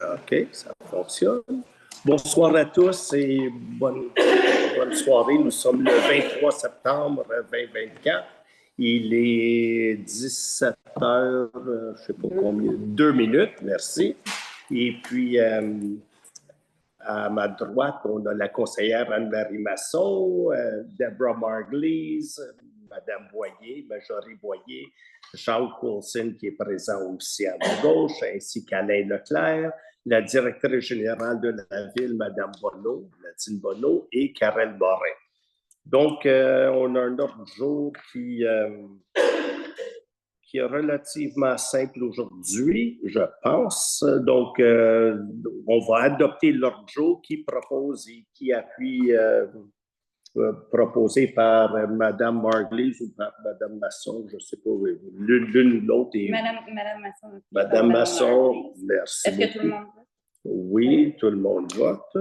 OK, ça fonctionne. Bonsoir à tous et bonne soirée. Nous sommes le 23 septembre 2024. Il est 17 heures, je ne sais pas combien, 2 minutes, merci. Et puis, à ma droite, on a la conseillère Anne-Marie Masson, Deborah Marglis, Mme Boyer, Marjorie Boyer, Charles Coulson qui est présent aussi à ma gauche, ainsi qu'Alain Leclerc, la directrice générale de la ville, Mme Bonneau, Nadine Bonneau, et Karel Morin. Donc, on a un ordre du jour qui est relativement simple aujourd'hui, je pense. Donc, on va adopter l'ordre du jour qui propose et qui appuie, proposé par Mme Marglis ou par Mme Masson, je ne sais pas, l'une ou l'autre. Madame Masson. Mme Masson, merci. Est-ce que tout le monde vote? Oui, tout le monde vote.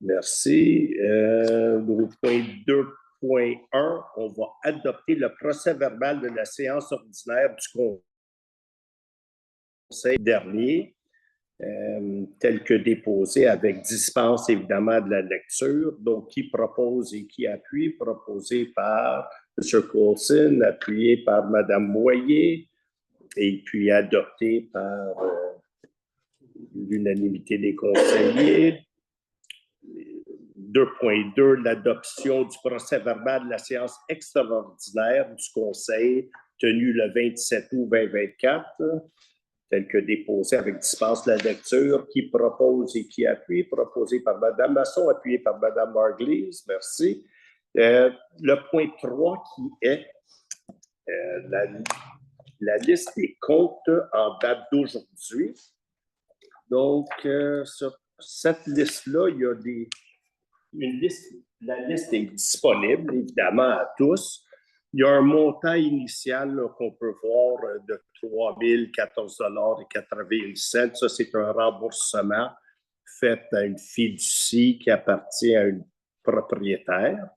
Merci. Au point 2.1, on va adopter le procès-verbal de la séance ordinaire du Conseil dernier, tel que déposé avec dispense évidemment de la lecture. Donc, qui propose et qui appuie? Proposé par M. Coulson, appuyé par Mme Boyer et puis adopté par l'unanimité des conseillers. 2.2, l'adoption du procès-verbal de la séance extraordinaire du Conseil tenue le 27 août 2024, tel que déposé avec dispense de la lecture, qui propose et qui appuie, proposé par Mme Masson, appuyé par Mme Marglis, merci. Le point 3 qui est la liste des comptes en date d'aujourd'hui. Donc, sur cette liste-là, il y a une liste, la liste est disponible, évidemment, à tous. Il y a un montant initial qu'on peut voir de 3 014,81 $. Ça, c'est un remboursement fait à une fiducie qui appartient à une propriétaire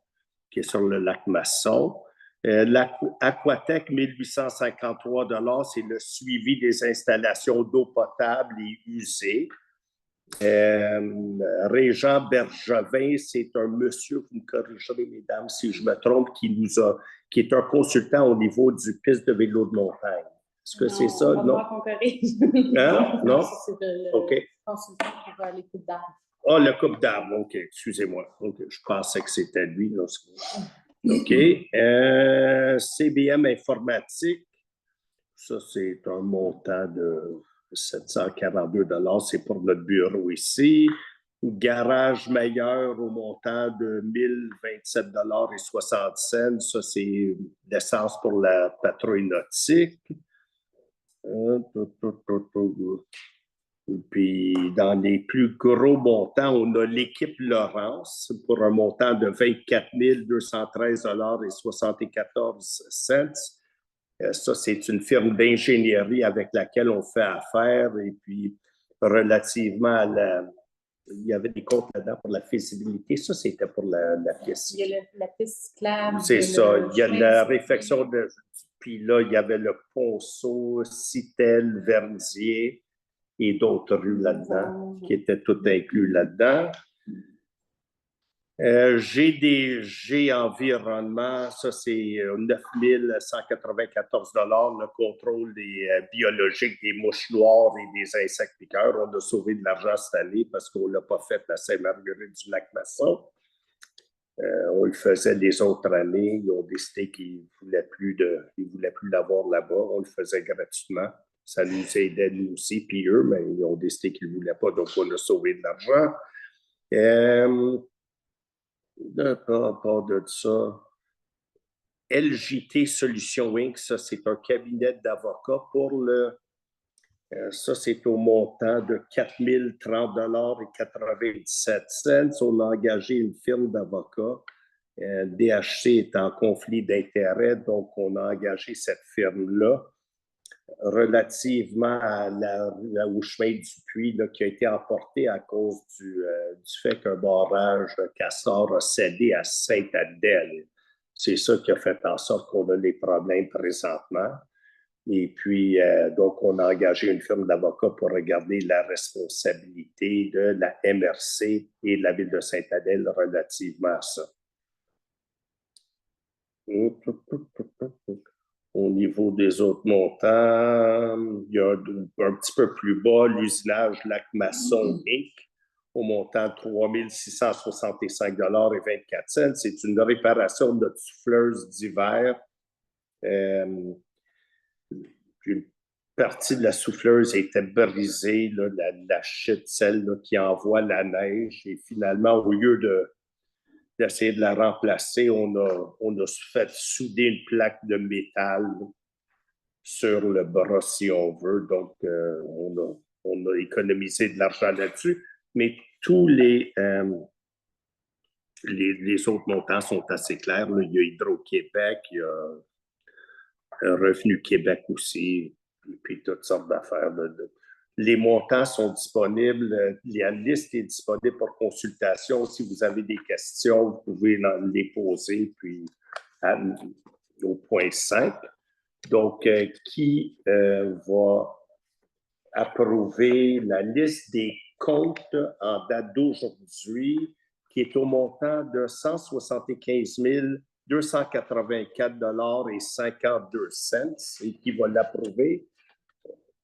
qui est sur le lac Masson. L'Aquatec, 1 853 $, c'est le suivi des installations d'eau potable et usée. Régent Bergevin, c'est un monsieur, vous me corrigerez, mesdames, si je me trompe, qui est un consultant au niveau du piste de vélo de montagne. Est-ce que c'est ça? Non, qu'on corrige. Hein? Non? C'est le consultant pour les coupes d'arbres. Ah, le coupe d'arbres, OK, excusez-moi. Okay. Je pensais que c'était lui. Là. OK. CBM informatique, ça, c'est un montant de 742 $, c'est pour notre bureau ici. Garage meilleur au montant de 1027,60 $. Ça, c'est l'essence pour la patrouille nautique. Puis, dans les plus gros montants, on a l'équipe Laurence pour un montant de 24 213,74 $. Ça, c'est une firme d'ingénierie avec laquelle on fait affaire. Et puis, relativement à il y avait des comptes là-dedans pour la faisabilité. Ça, c'était pour la piste. Il y a la piste cyclable. C'est ça. Il y a la réfection de... Puis là, il y avait le Ponceau, Citel, Verdier et d'autres rues là-dedans qui étaient toutes inclus là-dedans. GDG Environnement, ça c'est 9 194 $, le contrôle biologique des mouches noires et des insectes piqueurs. On a sauvé de l'argent cette année parce qu'on ne l'a pas fait à Saint-Marguerite-du-Lac-Masson. On le faisait les autres années. Ils ont décidé qu'ils ne voulaient plus l'avoir là-bas. On le faisait gratuitement. Ça nous aidait nous aussi, puis eux, mais ils ont décidé qu'ils ne voulaient pas, donc on a sauvé de l'argent. Par rapport de ça, LJT Solutions Inc., ça, c'est un cabinet d'avocats pour ça, c'est au montant de 4 030,97 $. On a engagé une firme d'avocats. DHC est en conflit d'intérêts, donc on a engagé cette firme-là relativement au chemin du puits là, qui a été emporté à cause du fait qu'un barrage de Castor a cédé à Sainte-Adèle. C'est ça qui a fait en sorte qu'on a les problèmes présentement. Et puis, donc, on a engagé une firme d'avocats pour regarder la responsabilité de la MRC et de la Ville de Sainte-Adèle relativement à ça. Au niveau des autres montants, il y a un petit peu plus bas l'usinage Lac-Masson Inc. au montant de 3 665,24 $. C'est une réparation de notre souffleuse d'hiver. Une partie de la souffleuse était brisée, là, la chute, celle là, qui envoie la neige. Et finalement, au lieu d'essayer de la remplacer, on a fait souder une plaque de métal sur le bras, si on veut. Donc, on a économisé de l'argent là-dessus. Mais tous les autres montants sont assez clairs. Là. Il y a Hydro-Québec, il y a Revenu Québec aussi, et puis toutes sortes d'affaires. Les montants sont disponibles. La liste est disponible pour consultation. Si vous avez des questions, vous pouvez les poser, puis au point 5. Donc, qui va approuver la liste des comptes en date d'aujourd'hui, qui est au montant de 175 284,52 $, et qui va l'approuver,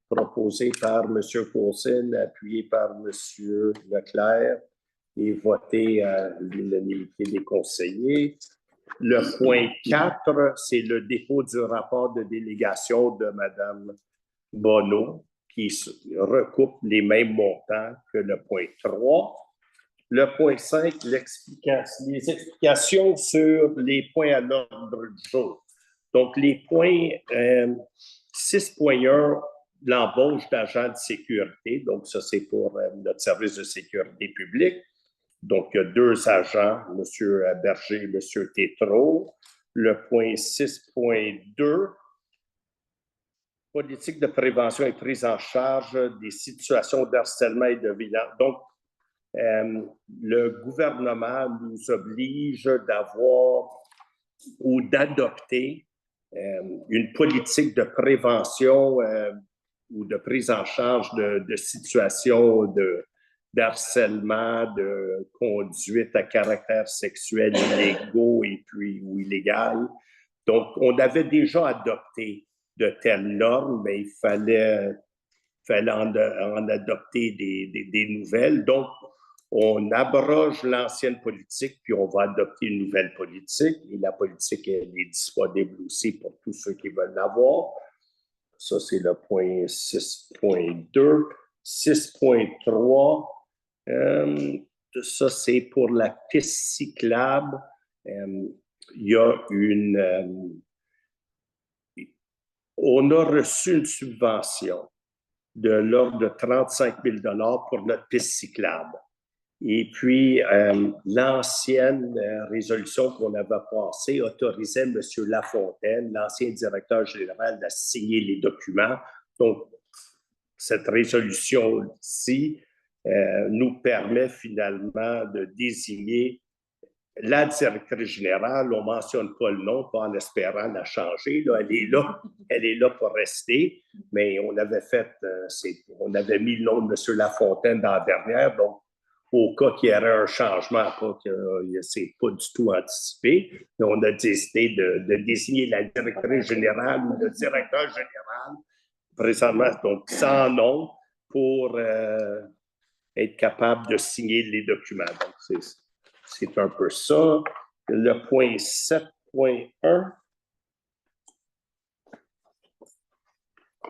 proposé par M. Courcine, appuyé par M. Leclerc et voté à l'unanimité des conseillers. Le point 4, c'est le dépôt du rapport de délégation de Mme Bonneau, qui recoupe les mêmes montants que le point 3. Le point 5, les explications sur les points à l'ordre du jour. Donc, les points 6.1, l'embauche d'agents de sécurité. Donc, ça, c'est pour notre service de sécurité publique. Donc, il y a 2 agents, M. Berger et M. Tétrault. Le point 6.2, politique de prévention et prise en charge des situations de harcèlement et de violence. Donc, le gouvernement nous oblige d'avoir ou d'adopter une politique de prévention ou de prise en charge de situations de harcèlement, de conduite à caractère sexuel illégaux et puis ou illégal. Donc, on avait déjà adopté de telles normes, mais il fallait en adopter des nouvelles. Donc, on abroge l'ancienne politique, puis on va adopter une nouvelle politique. Et la politique, elle est disponible aussi pour tous ceux qui veulent l'avoir. Ça, c'est le point 6.2. 6.3, ça, c'est pour la piste cyclable. Il y a on a reçu une subvention de l'ordre de 35 000 $ pour notre piste cyclable. Et puis, l'ancienne résolution qu'on avait passée autorisait M. Lafontaine, l'ancien directeur général, à signer les documents. Donc, cette résolution-ci nous permet finalement de désigner la directrice générale. On ne mentionne pas le nom, pas en espérant la changer. Là, elle est là pour rester, mais on avait on avait mis le nom de M. Lafontaine dans la dernière, donc au cas qu'il y aurait un changement, pas que c'est pas du tout anticipé, mais on a décidé de désigner la directrice générale ou le directeur général, présentement, donc sans nom, pour être capable de signer les documents. Donc, c'est un peu ça. Le point 7.1,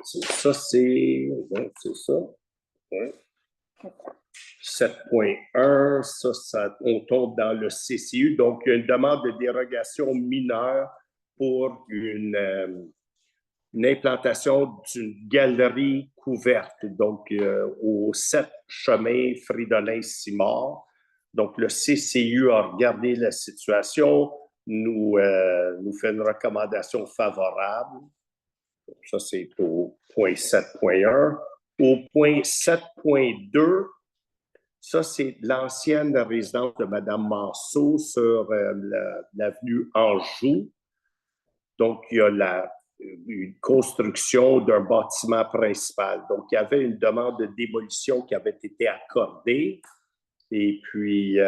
ça, c'est ça. Ouais. 7.1, ça, on tombe dans le CCU. Donc, il y a une demande de dérogation mineure pour une implantation d'une galerie couverte, donc au 7 chemin Fridolin-Simard. Donc, le CCU a regardé la situation, nous fait une recommandation favorable. Ça, c'est au point 7.1. Au point 7.2, ça, c'est l'ancienne résidence de Mme Manceau sur l'avenue Anjou. Donc, il y a une construction d'un bâtiment principal. Donc, il y avait une demande de démolition qui avait été accordée et puis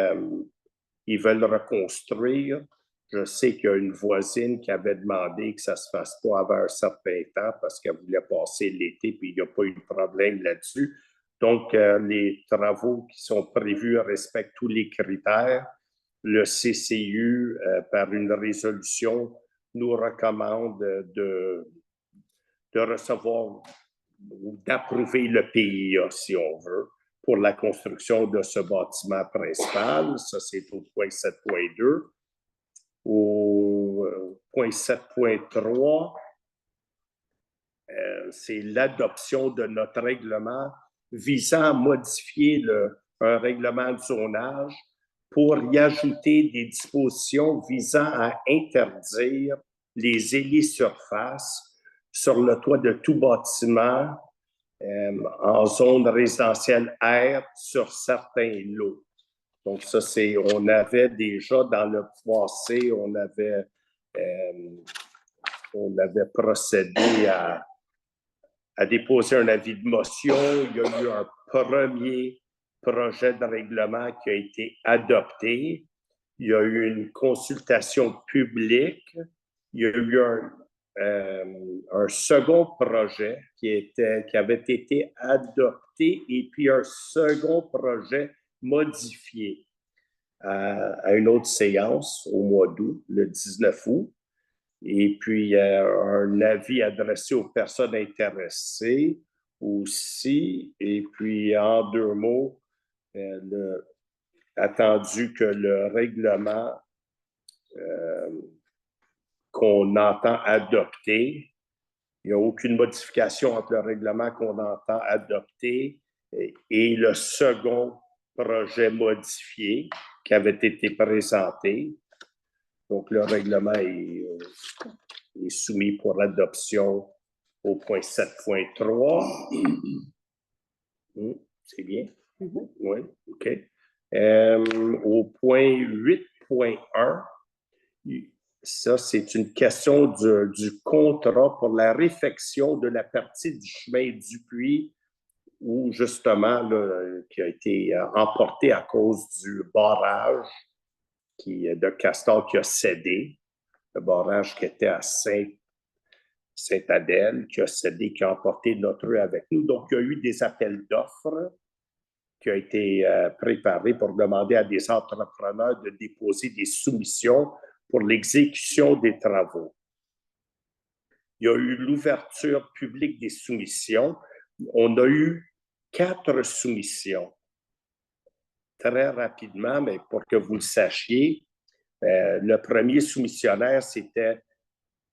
ils veulent reconstruire. Je sais qu'il y a une voisine qui avait demandé que ça ne se fasse pas avant un certain temps parce qu'elle voulait passer l'été puis il n'y a pas eu de problème là-dessus. Donc, les travaux qui sont prévus respectent tous les critères. Le CCU, par une résolution, nous recommande de recevoir ou d'approuver le PIA, si on veut, pour la construction de ce bâtiment principal. Ça, c'est au point 7.2. Au point 7.3, c'est l'adoption de notre règlement visant à modifier un règlement de zonage pour y ajouter des dispositions visant à interdire les hélisurfaces sur le toit de tout bâtiment en zone résidentielle R sur certains lots. Donc, ça, on avait déjà dans le passé, on avait procédé à déposer un avis de motion. Il y a eu un premier projet de règlement qui a été adopté. Il y a eu une consultation publique. Il y a eu un second projet qui avait été adopté et puis un second projet modifié à une autre séance au mois d'août, le 19 août. Et puis, un avis adressé aux personnes intéressées aussi. Et puis, en deux mots, attendu que le règlement qu'on entend adopter, il n'y a aucune modification entre le règlement qu'on entend adopter et le second projet modifié qui avait été présenté. Donc, le règlement est soumis pour adoption au point 7.3. C'est bien? Mm-hmm. Oui, OK. Au point 8.1, ça, c'est une question du contrat pour la réfection de la partie du chemin du puits où, justement, là, qui a été emporté à cause du barrage de Castor qui a cédé, le barrage qui était à Saint-Adèle, qui a cédé, qui a emporté notre rue avec nous. Donc, il y a eu des appels d'offres qui ont été préparés pour demander à des entrepreneurs de déposer des soumissions pour l'exécution des travaux. Il y a eu l'ouverture publique des soumissions. On a eu 4 soumissions. Très rapidement, mais pour que vous le sachiez, le premier soumissionnaire, c'était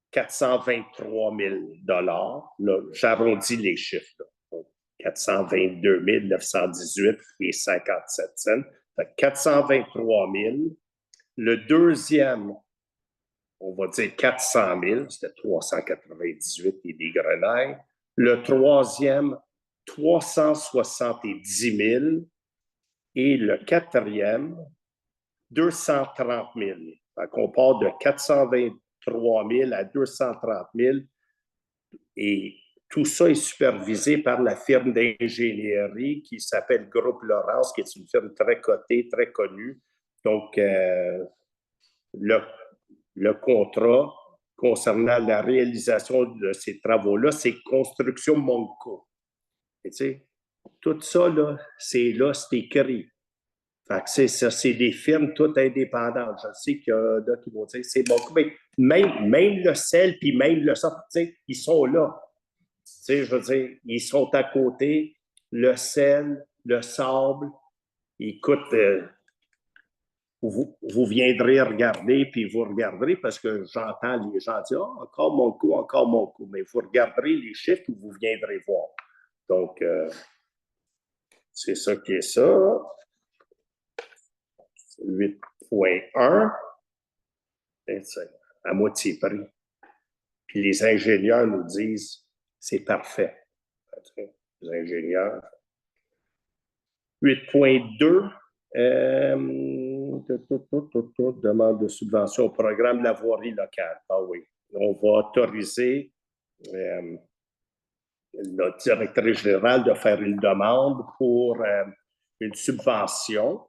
423 000 $. J'arrondis les chiffres. Là. 422 918 et 57 cents. 423 000. Le deuxième, on va dire 400 000, c'était 398 et des grenailles. Le troisième, 370 000. Et le quatrième, 230 000. Donc, on part de 423 000 à 230 000. Et tout ça est supervisé par la firme d'ingénierie qui s'appelle Groupe Laurence, qui est une firme très cotée, très connue. Donc, le contrat concernant la réalisation de ces travaux-là, c'est Construction Monco. Et tu sais, tout ça, là, c'est écrit. Fait que c'est des firmes toutes indépendantes. Je sais qu'il y a d'autres qui vont dire c'est Monco, mais même le sel puis même le sable, tu sais, ils sont là. Tu sais, je veux dire, ils sont à côté. Le sel, le sable, écoute, vous viendrez regarder, puis vous regarderez, parce que j'entends les gens dire oh, encore mon coup. Mais vous regarderez les chiffres et vous viendrez voir. Donc, c'est ça qui est ça. 8.1, c'est à moitié prix. Puis les ingénieurs nous disent c'est parfait. Les ingénieurs. 8.2, demande de subvention au programme de la voirie locale. Ah oui, on va autoriser notre directrice générale de faire une demande pour une subvention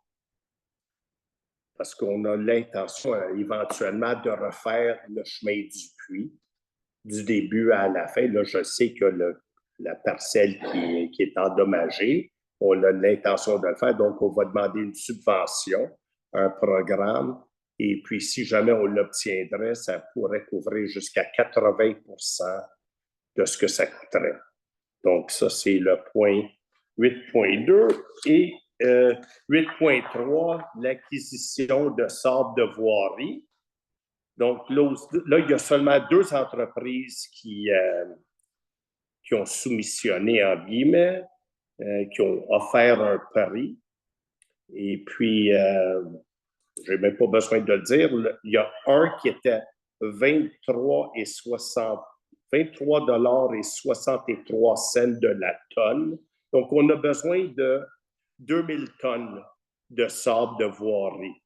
parce qu'on a l'intention éventuellement de refaire le chemin du puits du début à la fin. Là, je sais que la parcelle qui est endommagée, on a l'intention de le faire, donc on va demander une subvention, un programme, et puis si jamais on l'obtiendrait, ça pourrait couvrir jusqu'à 80% de ce que ça coûterait. Donc, ça, c'est le point 8.2. Et 8.3, l'acquisition de sable de voirie. Donc, là, il y a seulement 2 entreprises qui ont soumissionné, en guillemets, qui ont offert un prix. Et puis, je n'ai même pas besoin de le dire, il y a un qui était 23,63 $ de la tonne. Donc, on a besoin de 2000 tonnes de sable de voirie.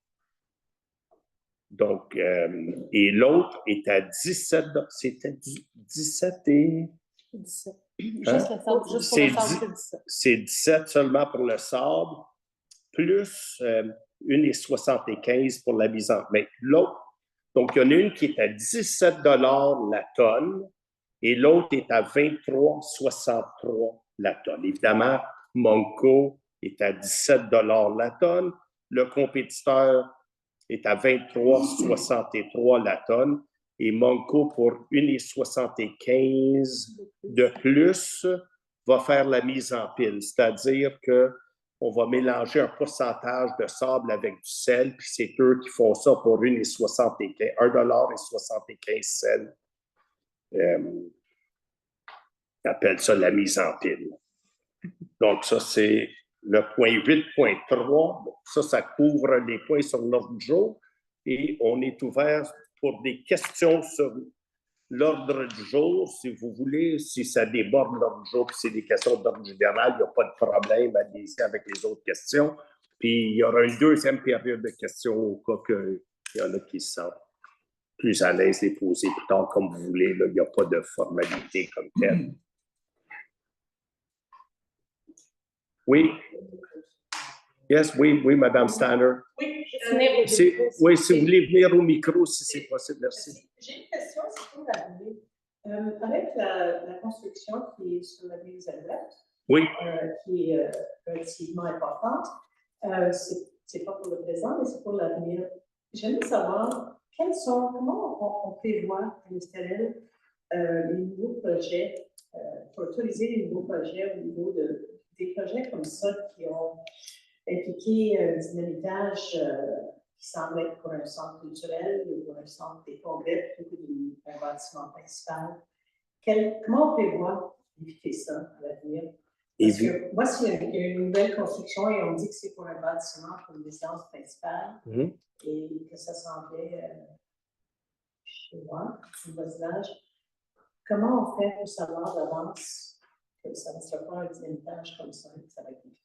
Donc, et l'autre est à 17 $. C'était 17 et... 17. Hein? Juste le sable, juste pour le sable, c'est 17. C'est 17 seulement pour le sable, plus 1,75 pour la mise en... Mais l'autre, donc il y en a une qui est à 17 $ la tonne et l'autre est à 23,63 $ la tonne. Évidemment, Monco est à 17 $ la tonne. Le compétiteur est à 23,63 $ la tonne et Monco, pour 1,75 $ de plus, va faire la mise en pile. C'est-à-dire qu'on va mélanger un pourcentage de sable avec du sel, puis c'est eux qui font ça pour 1,75 $. On appelle ça la mise en pile. Donc, ça, c'est le point 8.3. Ça couvre les points sur l'ordre du jour. Et on est ouvert pour des questions sur l'ordre du jour. Si vous voulez, si ça déborde l'ordre du jour, puis c'est des questions d'ordre général, il n'y a pas de problème, allez-y avec les autres questions. Puis, il y aura une deuxième période de questions au cas qu'il y en a qui se sentent plus à l'aise de les poser plus tard, comme vous voulez. Là, il n'y a pas de formalité comme telle. Oui. Yes, oui, Madame Stanner. Oui, si vous voulez venir au micro, si c'est possible, merci. J'ai une question, c'est pour l'avenir. Avec la construction qui est sur la ville Elisabeth, oui. Qui est relativement importante, c'est pas pour le présent, mais c'est pour l'avenir. J'aimerais savoir comment on prévoit à l'Estelle les nouveaux projets, pour autoriser les nouveaux projets au niveau des projets comme ça qui ont impliqué un dynamitage qui semble être pour un centre culturel ou pour un centre des congrès plutôt qu'un bâtiment principal. Comment on prévoit d'éviter ça à l'avenir? Parce que moi, s'il y a une nouvelle construction et on dit que c'est pour un bâtiment, pour une résidence principale, et que ça semblait chez moi, au voisinage, comment on fait pour savoir d'avance que ça ne sera pas un dynamitage comme ça, que ça va être difficile?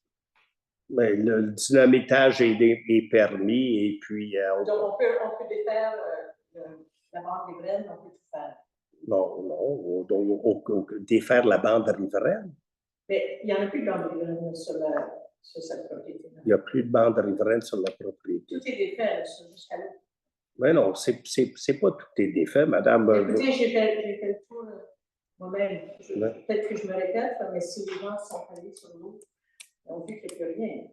Mais le dynamitage est permis et puis... Donc, on peut défaire la bande riveraine, on peut tout faire. Non, on défaire la bande riveraine. Mais il n'y en a plus de bande riveraine sur cette propriété. Il n'y a plus de bande riveraine sur la propriété. Tout est défait jusqu'à là. Mais non, c'est pas tout est défait, madame. Écoutez, j'ai fait le tour moi-même. Peut-être que je me répète, mais si les gens sont allés sur l'eau, on dit qu'il n'y a plus rien.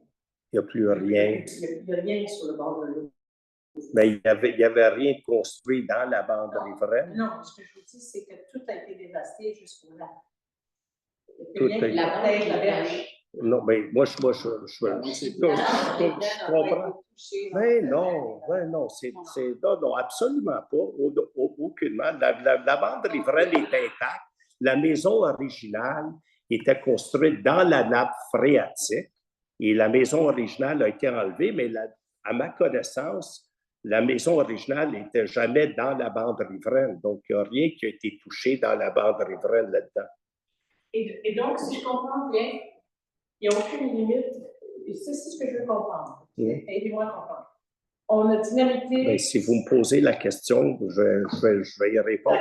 Il n'y a plus rien. Il n'y a rien sur le bord de l'eau. Mais il n'y avait rien construit dans la bande riveraine. Non, ce que je vous dis, c'est que tout a été dévasté jusqu'au lac. Tout a été... La berge. Non, mais moi, je comprends. Mais non, non, non, absolument pas, aucunement. La bande riveraine est intacte. La maison originale était construite dans la nappe phréatique et la maison originale a été enlevée, mais à ma connaissance, la maison originale n'était jamais dans la bande riveraine. Donc, il n'y a rien qui a été touché dans la bande riveraine là-dedans. Et donc, si je comprends bien, il n'y a aucune limite. Et c'est ce que je veux comprendre. Aidez-moi à comprendre. On a dynamité... Bien, si vous me posez la question, je vais y répondre.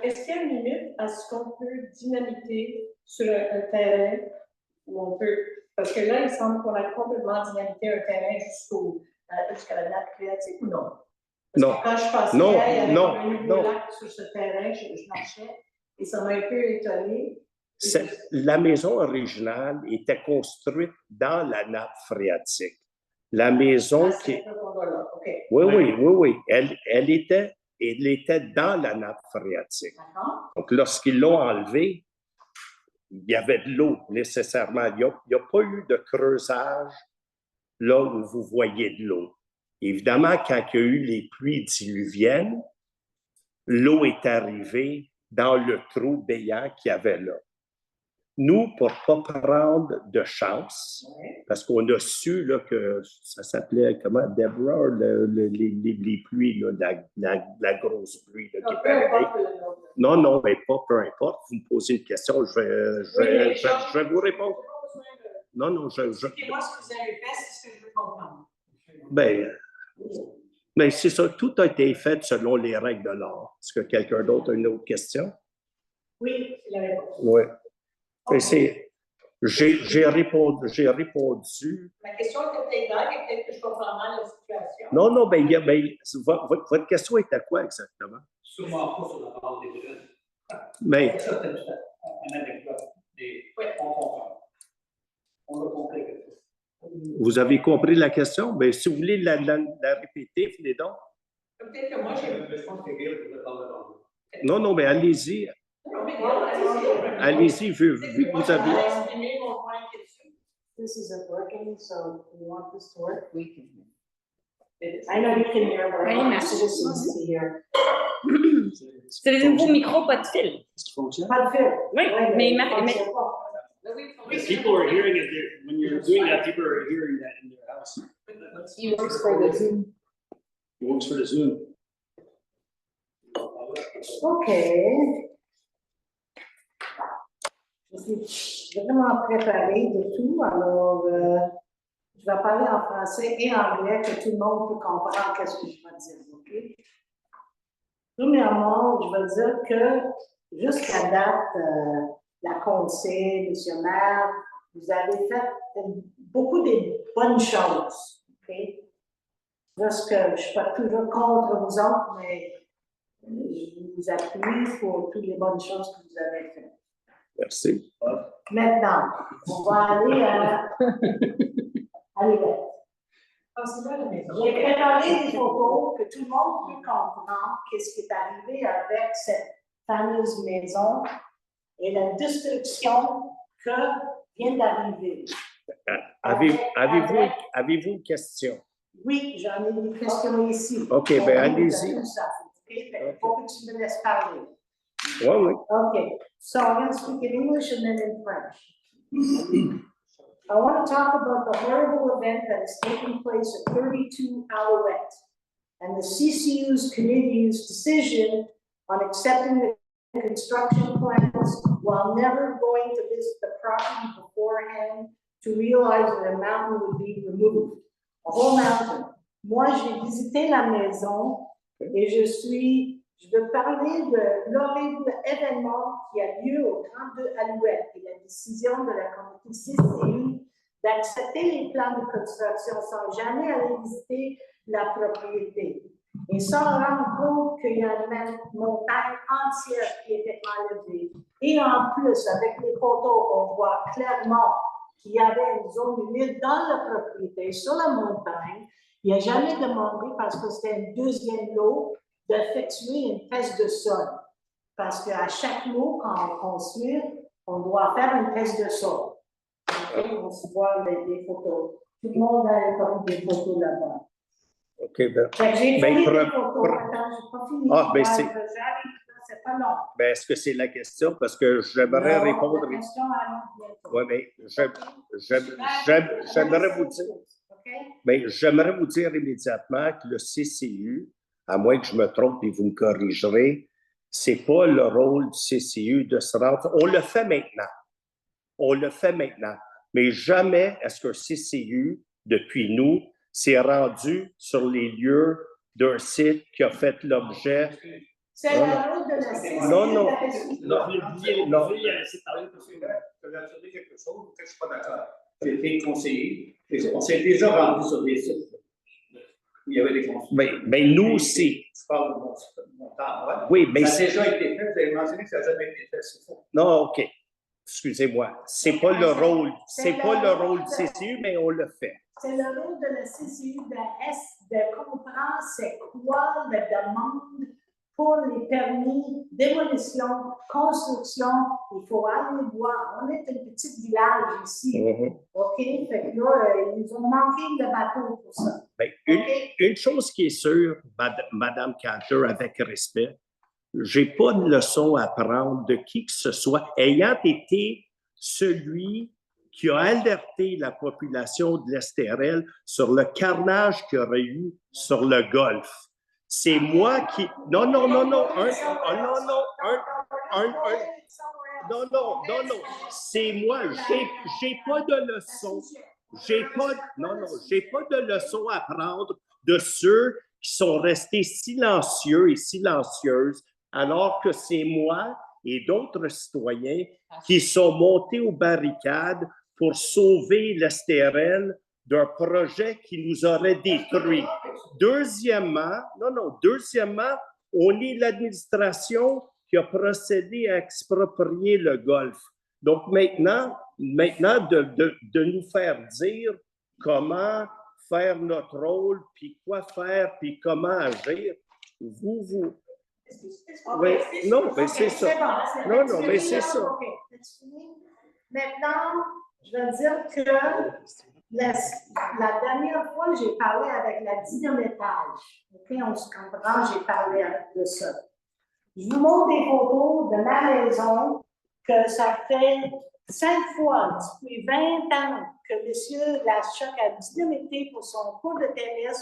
Est-ce qu'il y a une limite à ce qu'on peut dynamiter sur un terrain où on peut. Parce que là, il semble qu'on a complètement dynamité un terrain jusqu'à la nappe phréatique ou non? Parce Non. que quand je passais, Non, il y avait non, un nouveau non. lac sur ce terrain, je marchais, et ça m'a un peu étonnée. La maison originale était construite dans la nappe phréatique. La maison qui... Okay. Oui. Elle était dans la nappe phréatique. Donc, lorsqu'ils l'ont enlevée, il y avait de l'eau nécessairement. Il n'y a pas eu de creusage là où vous voyez de l'eau. Évidemment, quand il y a eu les pluies diluviennes, l'eau est arrivée dans le trou béant qu'il y avait là. Nous, pour ne pas prendre de chance, parce qu'on a su là, que ça s'appelait comment, Deborah, les pluies, là, la grosse pluie là, qui est arrivée. Non, mais pas, peu importe. Vous me posez une question, je vais vous répondre. Non, moi, ce que vous avez fait, c'est ce que je veux comprendre. Ben, c'est ça, tout a été fait selon les règles de l'art. Est-ce que quelqu'un d'autre a une autre question? Oui, c'est la réponse. Oui. Okay. J'ai répondu. Ma question était peut-être vague et peut-être que je comprends mal la situation. Non, votre question était quoi exactement? Sûrement pas sur la base des brunes. Mais. Ça, c'est une anecdote. On a compris. Vous avez compris la question? Bien, si vous voulez la répéter, venez donc. Peut-être que moi, je pense que Guy voulait parler d'anglais. Non, mais allez-y. Allez-y, vu que vous avez. This isn't working, so we want this to work. We can. I know you can hear, but I want the citizens to hear. C'est des nouveaux micros, pas de fil. Pas de fil. Oui, mais People are hearing it when you're doing that. People are hearing that in their house. He works for the Zoom. He works for the Zoom. OK. Je suis vraiment préparée de tout, alors je vais parler en français et anglais que tout le monde peut comprendre ce que je vais dire, OK? Premièrement, je veux dire que jusqu'à date, la conseil, M. Maire, vous avez fait beaucoup de bonnes choses, OK? Parce que je ne suis pas toujours contre vous autres, mais je vous appuie pour toutes les bonnes choses que vous avez faites. Merci. Maintenant, on va aller à l'hiver. J'ai préparé des photos que tout le monde peut comprendre qu'est-ce qui est arrivé avec cette fameuse maison et la destruction que vient d'arriver. Avez-vous une question? Oui, j'en ai des questions ici. OK, bien allez-y. Il faut que tu me laisses parler. Oui. Okay, so I'm going to speak in English and then in French. I want to talk about the horrible event that is taking place at 32 Alouette and the CCU's committee's decision on accepting the construction plans while never going to visit the property beforehand to realize that a mountain would be removed, a whole mountain. Moi, j'ai visité la maison et je veux parler de l'horrible événement qui a lieu au 32 Alouette et la décision de la communauté CCU d'accepter les plans de construction sans jamais aller visiter la propriété. Et sans rendre compte qu'il y a une montagne entière qui était enlevée. Et en plus, avec les photos, on voit clairement qu'il y avait une zone humide dans la propriété, sur la montagne. Il n'a jamais demandé, parce que c'était une deuxième lot, d'effectuer une test de sol. Parce qu'à chaque lot, quand on construit, on doit faire une test de sol. Okay? On se voit les photos. Tout le monde a des photos là-bas. OK, bien. J'ai fait des photos. Attends, je n'ai pas fini. Ben c'est pas long. Ben, est-ce que c'est la question? Parce que j'aimerais répondre. La question oui, mais j'aimerais vous dire. Ben, j'aimerais vous dire immédiatement que le CCU, à moins que je me trompe et vous me corrigerez, ce n'est pas le rôle du CCU de se rendre. On le fait maintenant. Mais jamais est-ce qu'un CCU, depuis nous, s'est rendu sur les lieux d'un site qui a fait l'objet. C'est Non, le rôle de la CCU. Non, non. Non, Non. il a laissé parler parce que Je vais assurer quelque chose que je ne suis pas d'accord. J'ai été conseiller et on s'est déjà rendu sur des sites où il y avait des constructions. Mais nous aussi. Je parle de mon temps. Ouais. Oui, mais Ça a déjà été fait. Vous avez mentionné que ça n'a jamais été fait. C'est faux. Non, OK. Excusez-moi. C'est pas le rôle du CCU, mais on le fait. C'est le rôle de la CCU de comprendre c'est quoi la demande pour les permis démolition, construction. Il faut aller voir. On est un petit village ici. OK? Fait que là, ils ont manqué de bateaux pour ça. Ben, OK? une chose qui est sûre, Madame Cantor, avec respect, j'ai pas de leçon à prendre de qui que ce soit, ayant été celui qui a alerté la population de l'Estérel sur le carnage qu'il y aurait eu sur le golfe. C'est moi qui... Non. C'est moi. J'ai pas de leçon. J'ai pas de leçon à prendre de ceux qui sont restés silencieux et silencieuses, alors que c'est moi et d'autres citoyens qui sont montés aux barricades pour sauver l'Estérel d'un projet qui nous aurait détruits. Deuxièmement, on est l'administration qui a procédé à exproprier le golfe. Donc maintenant de nous faire dire comment faire notre rôle, puis quoi faire, puis comment agir, vous... Oui, non, mais c'est ça. Non, mais c'est ça. Maintenant, je veux dire que la dernière fois, j'ai parlé avec la dynamétage. OK, on se comprend, j'ai parlé de ça. Je vous montre des photos de ma maison que ça fait 5 fois depuis 20 ans que M. Lachoc a dynamété pour son cours de tennis.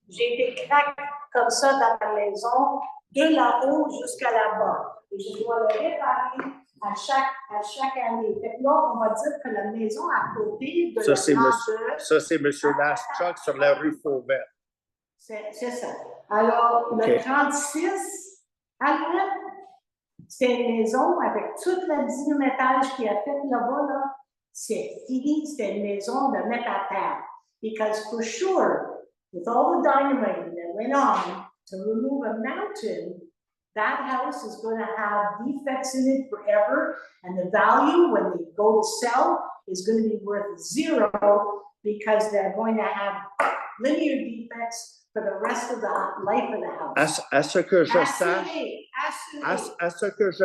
J'ai des craques comme ça dans ma maison, de là-haut jusqu'à là-bas. Et je dois le réparer à chaque année. Fait que là, on va dire que la maison à côté de ça, c'est M. Ah, Lachoc sur la rue Fauvert. C'est ça. Alors, le 36, à l'ouest, c'est une maison avec toute la dynamétage qui a fait là-bas, là. C'est fini, c'est une maison de mettre à terre. Because for sure, with all the dynamite that went on to remove a mountain, that house is going to have defects in it forever, and the value when they go to sell is going to be worth zero because they're going to have linear defects for the rest of the life of the house. À ce que je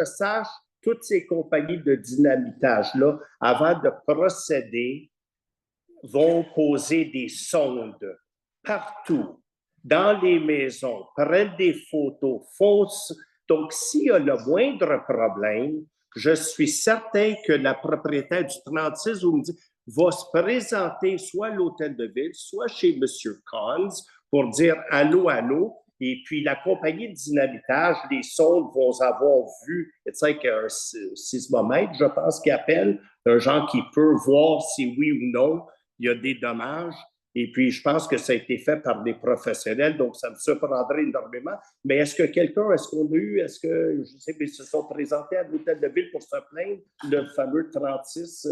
sache, toutes ces compagnies de dynamitage-là, avant de procéder, vont poser des sondes partout, dans les maisons, prennent des photos, donc s'il y a le moindre problème, je suis certain que la propriétaire du 36, vous me dites, va se présenter soit à l'hôtel de ville, soit chez M. Cons pour dire allô, et puis la compagnie de dynamitage, les sondes vont avoir vu, c'est un sismomètre, je pense qu'ils appellent, un genre qui peut voir si oui ou non il y a des dommages. Et puis, je pense que ça a été fait par des professionnels, donc ça me surprendrait énormément. Mais est-ce que je sais, mais ils se sont présentés à l'hôtel de ville pour se plaindre, le fameux 36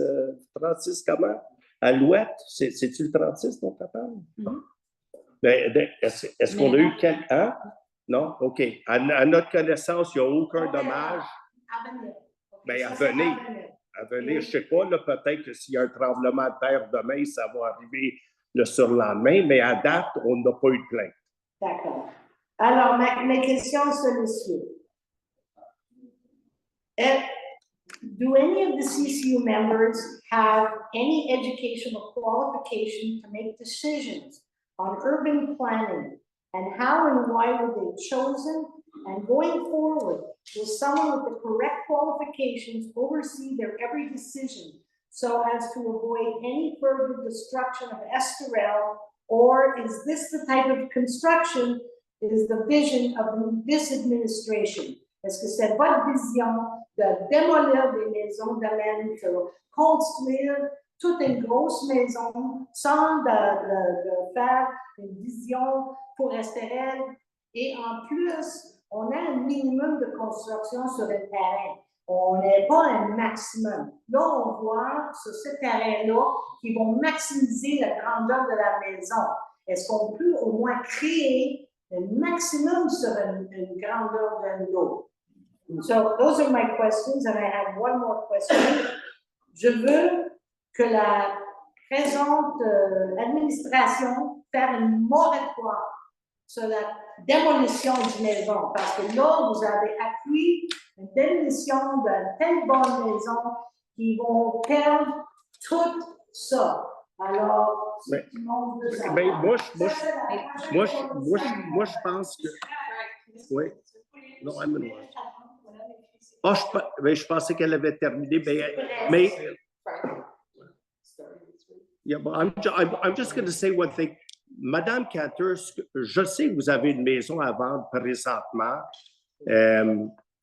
comment? À l'ouest, c'est-tu le 36 dont tu parles? Est-ce qu'on a eu quelqu'un? Non? OK. À notre connaissance, il n'y a aucun dommage. À venir. Je ne sais pas, peut-être que s'il y a un tremblement de terre demain, ça va arriver le surlendemain, mais à date, on n'a pas eu de plainte. D'accord. Alors, ma question, c'est monsieur. Do any of the CCU members have any educational qualification to make decisions on urban planning, and how and why were they chosen? And going forward, will someone with the correct qualifications oversee their every decision so as to avoid any further destruction of Estoril? Or is this the type of construction is the vision of this administration? Est-ce que c'est votre vision de démolir des maisons de même que construire toute une grosse maison sans de faire une vision pour Estoril? Et en plus, on a un minimum de construction sur le terrain. On n'est pas un maximum. Là, on voit sur ce terrain-là qu'ils vont maximiser la grandeur de la maison. Est-ce qu'on peut au moins créer un maximum sur une grandeur d'un lot? So those are my questions, and I have one more question. Je veux que la présente administration fasse un moratoire sur la démolition d'une maison, parce que là, vous avez appris une démolition d'une telle bonne maison qui vont perdre tout ça. Alors, tout le monde veut savoir. Moi, je pense que... Oui. Non, I'm in one. Ah, je pensais qu'elle avait terminé, mais yeah, but I'm just going to say one thing. Madame Cantor, je sais que vous avez une maison à vendre présentement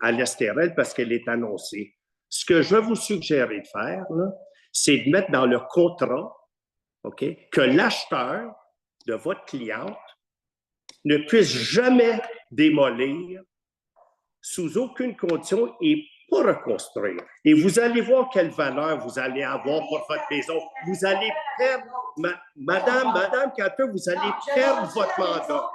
à l'Estérel parce qu'elle est annoncée. Ce que je vais vous suggérer de faire, c'est de mettre dans le contrat, OK, que l'acheteur de votre cliente ne puisse jamais démolir sous aucune condition et pas reconstruire. Et vous allez voir quelle valeur vous allez avoir pour votre maison. Vous allez perdre, Madame Cantor, vous allez perdre votre mandat.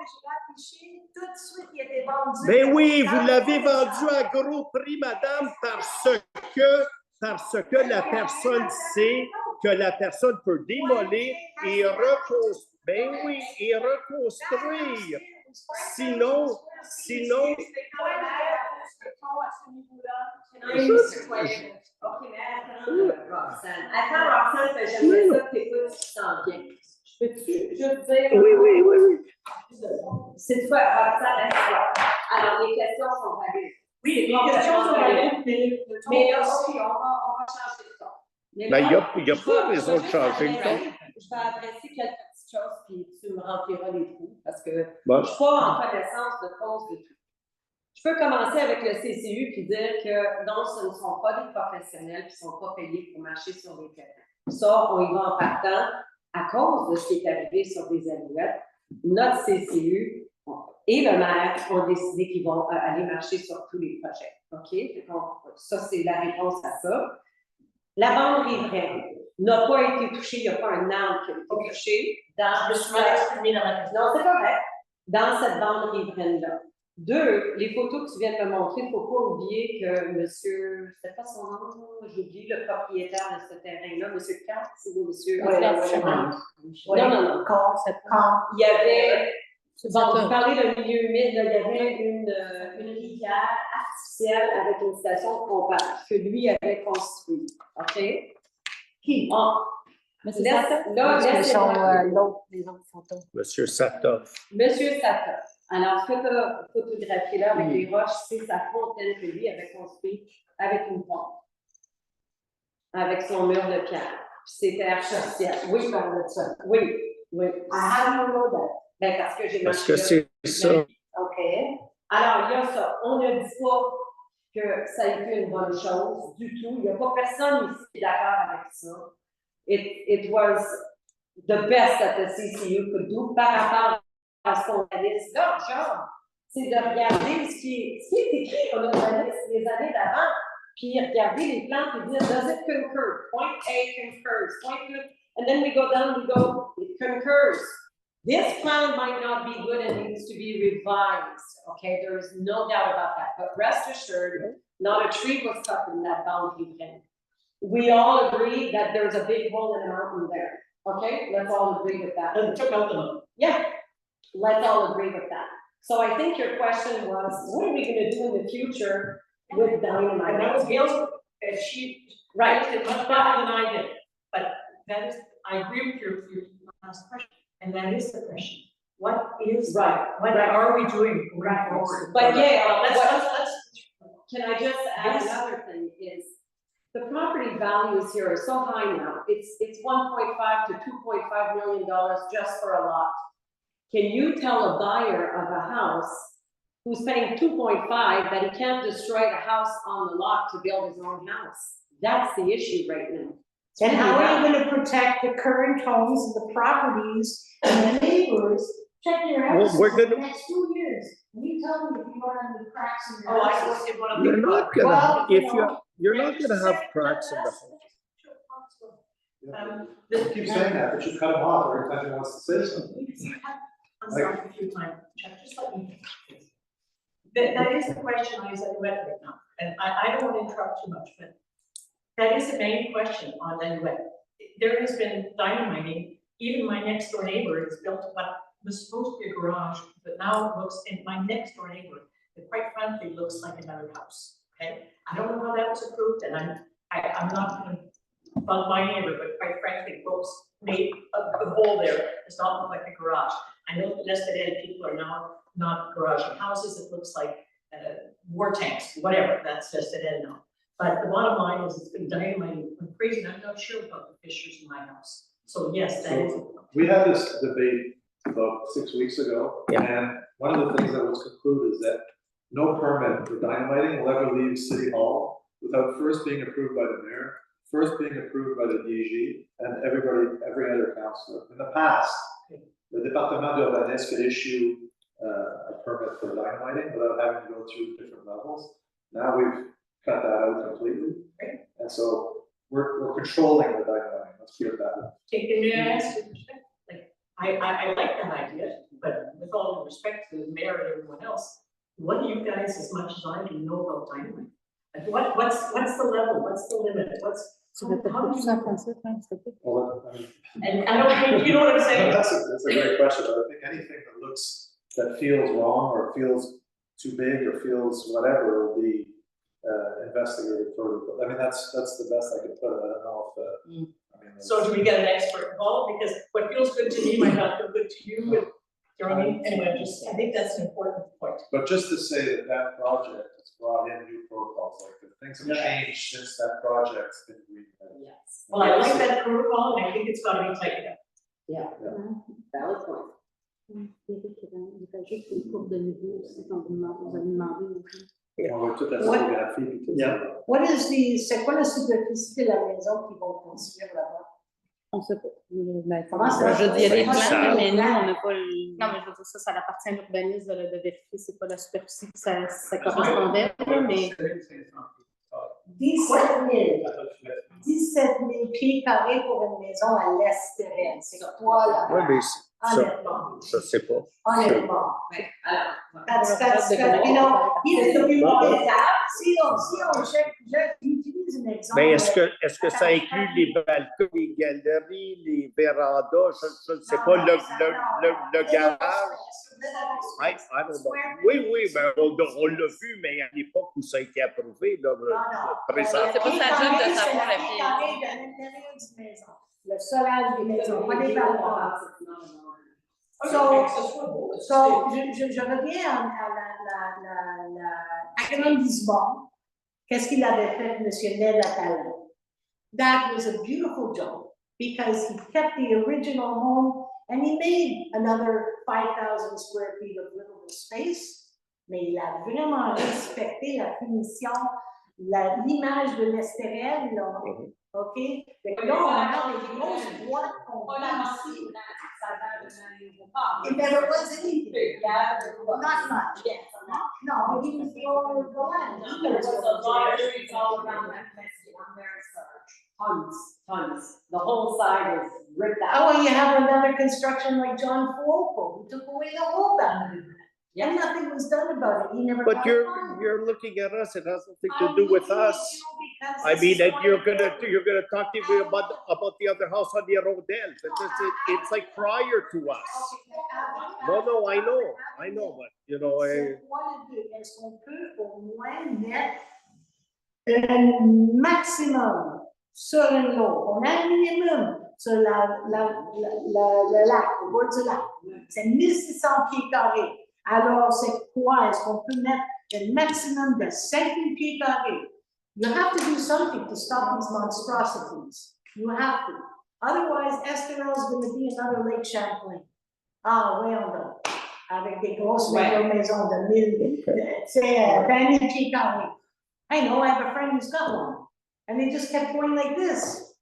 Mais oui, vous l'avez vendu à gros prix, madame, parce que la personne sait que la personne peut démolir et reconstruire. Ben oui, et reconstruire. Sinon. Attends, Roxane, j'aimerais ça que t'écoutes ce qui s'en vient. Peux-tu juste dire? Oui. C'est toi, Roxane, assis-toi. Alors, les questions sont valides. Oui, les questions sont valides, mais là, OK, on va changer de ton. Il n'y a pas raison de changer le ton. Je vais adresser quelques petites choses, puis tu me rempliras les trous, parce que bon. Je ne suis pas en connaissance de cause de tout. Je peux commencer avec le CCU puis dire que non, ce ne sont pas des professionnels qui ne sont pas payés pour marcher sur les terrains. Ça, on y va en partant à cause de ce qui est arrivé sur des alouettes. Notre CCU et le maire ont décidé qu'ils vont aller marcher sur tous les projets. OK? Donc, ça, c'est la réponse à ça. La bande riveraine n'a pas été touchée, il n'y a pas un arbre qui a été touché. Je me suis mal exprimée dans la question. Non, c'est correct. Dans cette bande riveraine-là. 2, les photos que tu viens de me montrer, il ne faut pas oublier que monsieur, c'est pas son nom, j'oublie le propriétaire de ce terrain-là, monsieur Katz ou monsieur. Oui, non. Il y avait, bon, vous parlez de milieu humide, là, il y avait une rivière artificielle avec une station de pompage que lui avait construite. OK? Qui? Monsieur Satov? Les autres photos. Monsieur Satov. Monsieur Satov. Alors, ce que tu as photographié là avec les roches, c'est sa fontaine que lui avait construite avec une pompe, avec son mur de pierre. C'était artificiel. Oui, je parle de ça. Oui. Ben, parce que j'ai Parce que c'est ça. OK. Alors, il y a ça. On ne dit pas que ça a été une bonne chose du tout. Il n'y a pas personne ici qui est d'accord avec ça. It was the best that the CCU could do par rapport à ce qu'on a dit. Leur job, c'est de regarder ce qui est écrit dans notre liste les années d'avant, puis regarder les plans et dire, does it concur? Point A concurs. Point B, and then we go down, it concurs. This plan might not be good and needs to be revised. Okay, there is no doubt about that. But rest assured, not a tree was cut in that boundary plan. We all agree that there's a big hole in the mountain there. Okay, let's all agree with that. Yeah, let's all agree with that. So I think your question was, what are we going to do in the future with dynamite? And that was Gail's, she raised it much better than I did. But that is, I agree with your last question, and that is the question. What is, what are we doing going forward? But yeah, let's. Can I just add another thing is, the property values here are so high now. It's $1.5 to $2.5 million just for a lot. Can you tell a buyer of a house who's paying 2.5 that he can't destroy the house on the lot to build his own house? That's the issue right now. And how are you going to protect the current homes, the properties, and the neighbors? Check your house Well, we're for the gonna- next 2 years. You tell me if you want any cracks in your Oh, I house. was in one of You're the. not gonna, Well, if you you're, know, you're not gonna have cracks in the house. The- Keep saying that, but you cut him off every time he wants to say something. I'm sorry, a few times, Chuck, just let me. That is the question I was at right now, and I don't want to interrupt too much, but that is the main question on Lenwet. There has been dynamiting, even my next door neighbor has built what was supposed to be a garage, but now it looks, in my next door neighbor, it quite frankly looks like another house, okay? I don't know how that was approved, and I'm not gonna bug my neighbor, but quite frankly, what's made of the hole there does not look like a garage. I know that yesterday people are now not garaging houses, it looks like war tanks, whatever, that's just it now. But the bottom line is it's been dynamiting like crazy, and I'm not sure about the fissures in my house. So yes, that is. We had this debate about 6 weeks ago, Yeah. and one of the things that was concluded is that no permit for dynamiting will ever leave City Hall without first being approved by the mayor, first being approved by the DG, and every other councillor. In the past, the Département d'Urbanisme could issue a permit for dynamiting without having to go through different levels. Now we've cut that out completely, and so we're controlling the dynamiting, let's put it that way. Taking your ass, like, I like that idea, but with all due respect to the mayor and everyone else, what do you guys, as much as I do, know about dynamite? Like, what's the level, what's the limit, Tu veux how do pas you- ça comme ça, s'il te plaît? Well, I mean, And I don't, you know what I'm saying? that's a great question, but I think anything that feels wrong or feels too big or feels whatever will be investigated further. I mean, that's the best I could put it. I don't know if, I mean. So do we get an expert involved? Because what feels good to me might not feel good to you, and, you know what I mean? Anyway, I think that's an important point. But just to say that project has brought in new protocols, like the things have changed since that project's been greenlit. Yes, Well, I like that protocol, and I think it's gotta be tightened up. valid point. Eric, il fait juste une courbe de niveau aussi quand vous allez demander. On va tout à What- photographier puis tout ça. C'est quoi la superficie de la maison qu'ils vont construire là-bas? On sait pas. Ben, Comment ça je dis, il y a des va? plans, Ça- mais nous, on n'a pas le. Non, mais je veux dire, ça appartient à l'urbanisme de vérifier c'est pas la superficie que ça correspondait, là, mais 17 000 pieds carrés pour une maison à l'Estérel. C'est quoi là? Ouais, mais ça, Honnêtement. je sais pas. Honnêtement. Ouais, alors, That's, you know, even if you want it out, si on check, j'utilise un exemple. Mais est-ce que ça inclut les balcons, les galeries, les vérandas, je ne sais pas, le garage? I don't know. Oui, ben, on l'a vu, mais à l'époque où ça a été approuvé, là, présentement. C'est pas sa job de savoir la fille. Carré de l'intérieur d'une maison. Le solage des maisons, pas des balcons. So, je reviens à l'agrandissement. Qu'est-ce qu'il avait fait, M. Ned Atala? That was a beautiful job because he kept the original home and he made another 5,000 square feet of livable space. Mais il a vraiment respecté la finition, l'image de l'Estérel, là. OK? Fait que là, on a les grosses boîtes qu'on voit ici. It never was anything. Not much. No, but he was the owner of the land. He There knows was what a lot of was trees all around that place, tons. The whole side was ripped Oh, out. well, you have another construction like John Fuoco, who took away the whole boundary. And nothing was done about it. He never. But got you're fined. looking at us, it has nothing I'm to do with looking at us. you because I this mean, is that one you're of the- gonna talk to me about the other house on the Rodel. It's like prior to us. No, I know, but you know, C'est quoi le but? Est-ce qu'on peut au moins mettre un maximum sur une lot? On a un minimum sur le lac, au bord du lac. C'est 1600 pieds carrés. Alors, c'est quoi? Est-ce qu'on peut mettre un maximum de 5000 pieds carrés? You have to do something to stop these monstrosities. You have to. Otherwise, Esterel is going to be another Lake Champlain. Ah, voyons donc. Avec des grosses maisons de 1000, c'est 20 000 pieds carrés. I know, I have a friend who's got one. And they just kept going like this.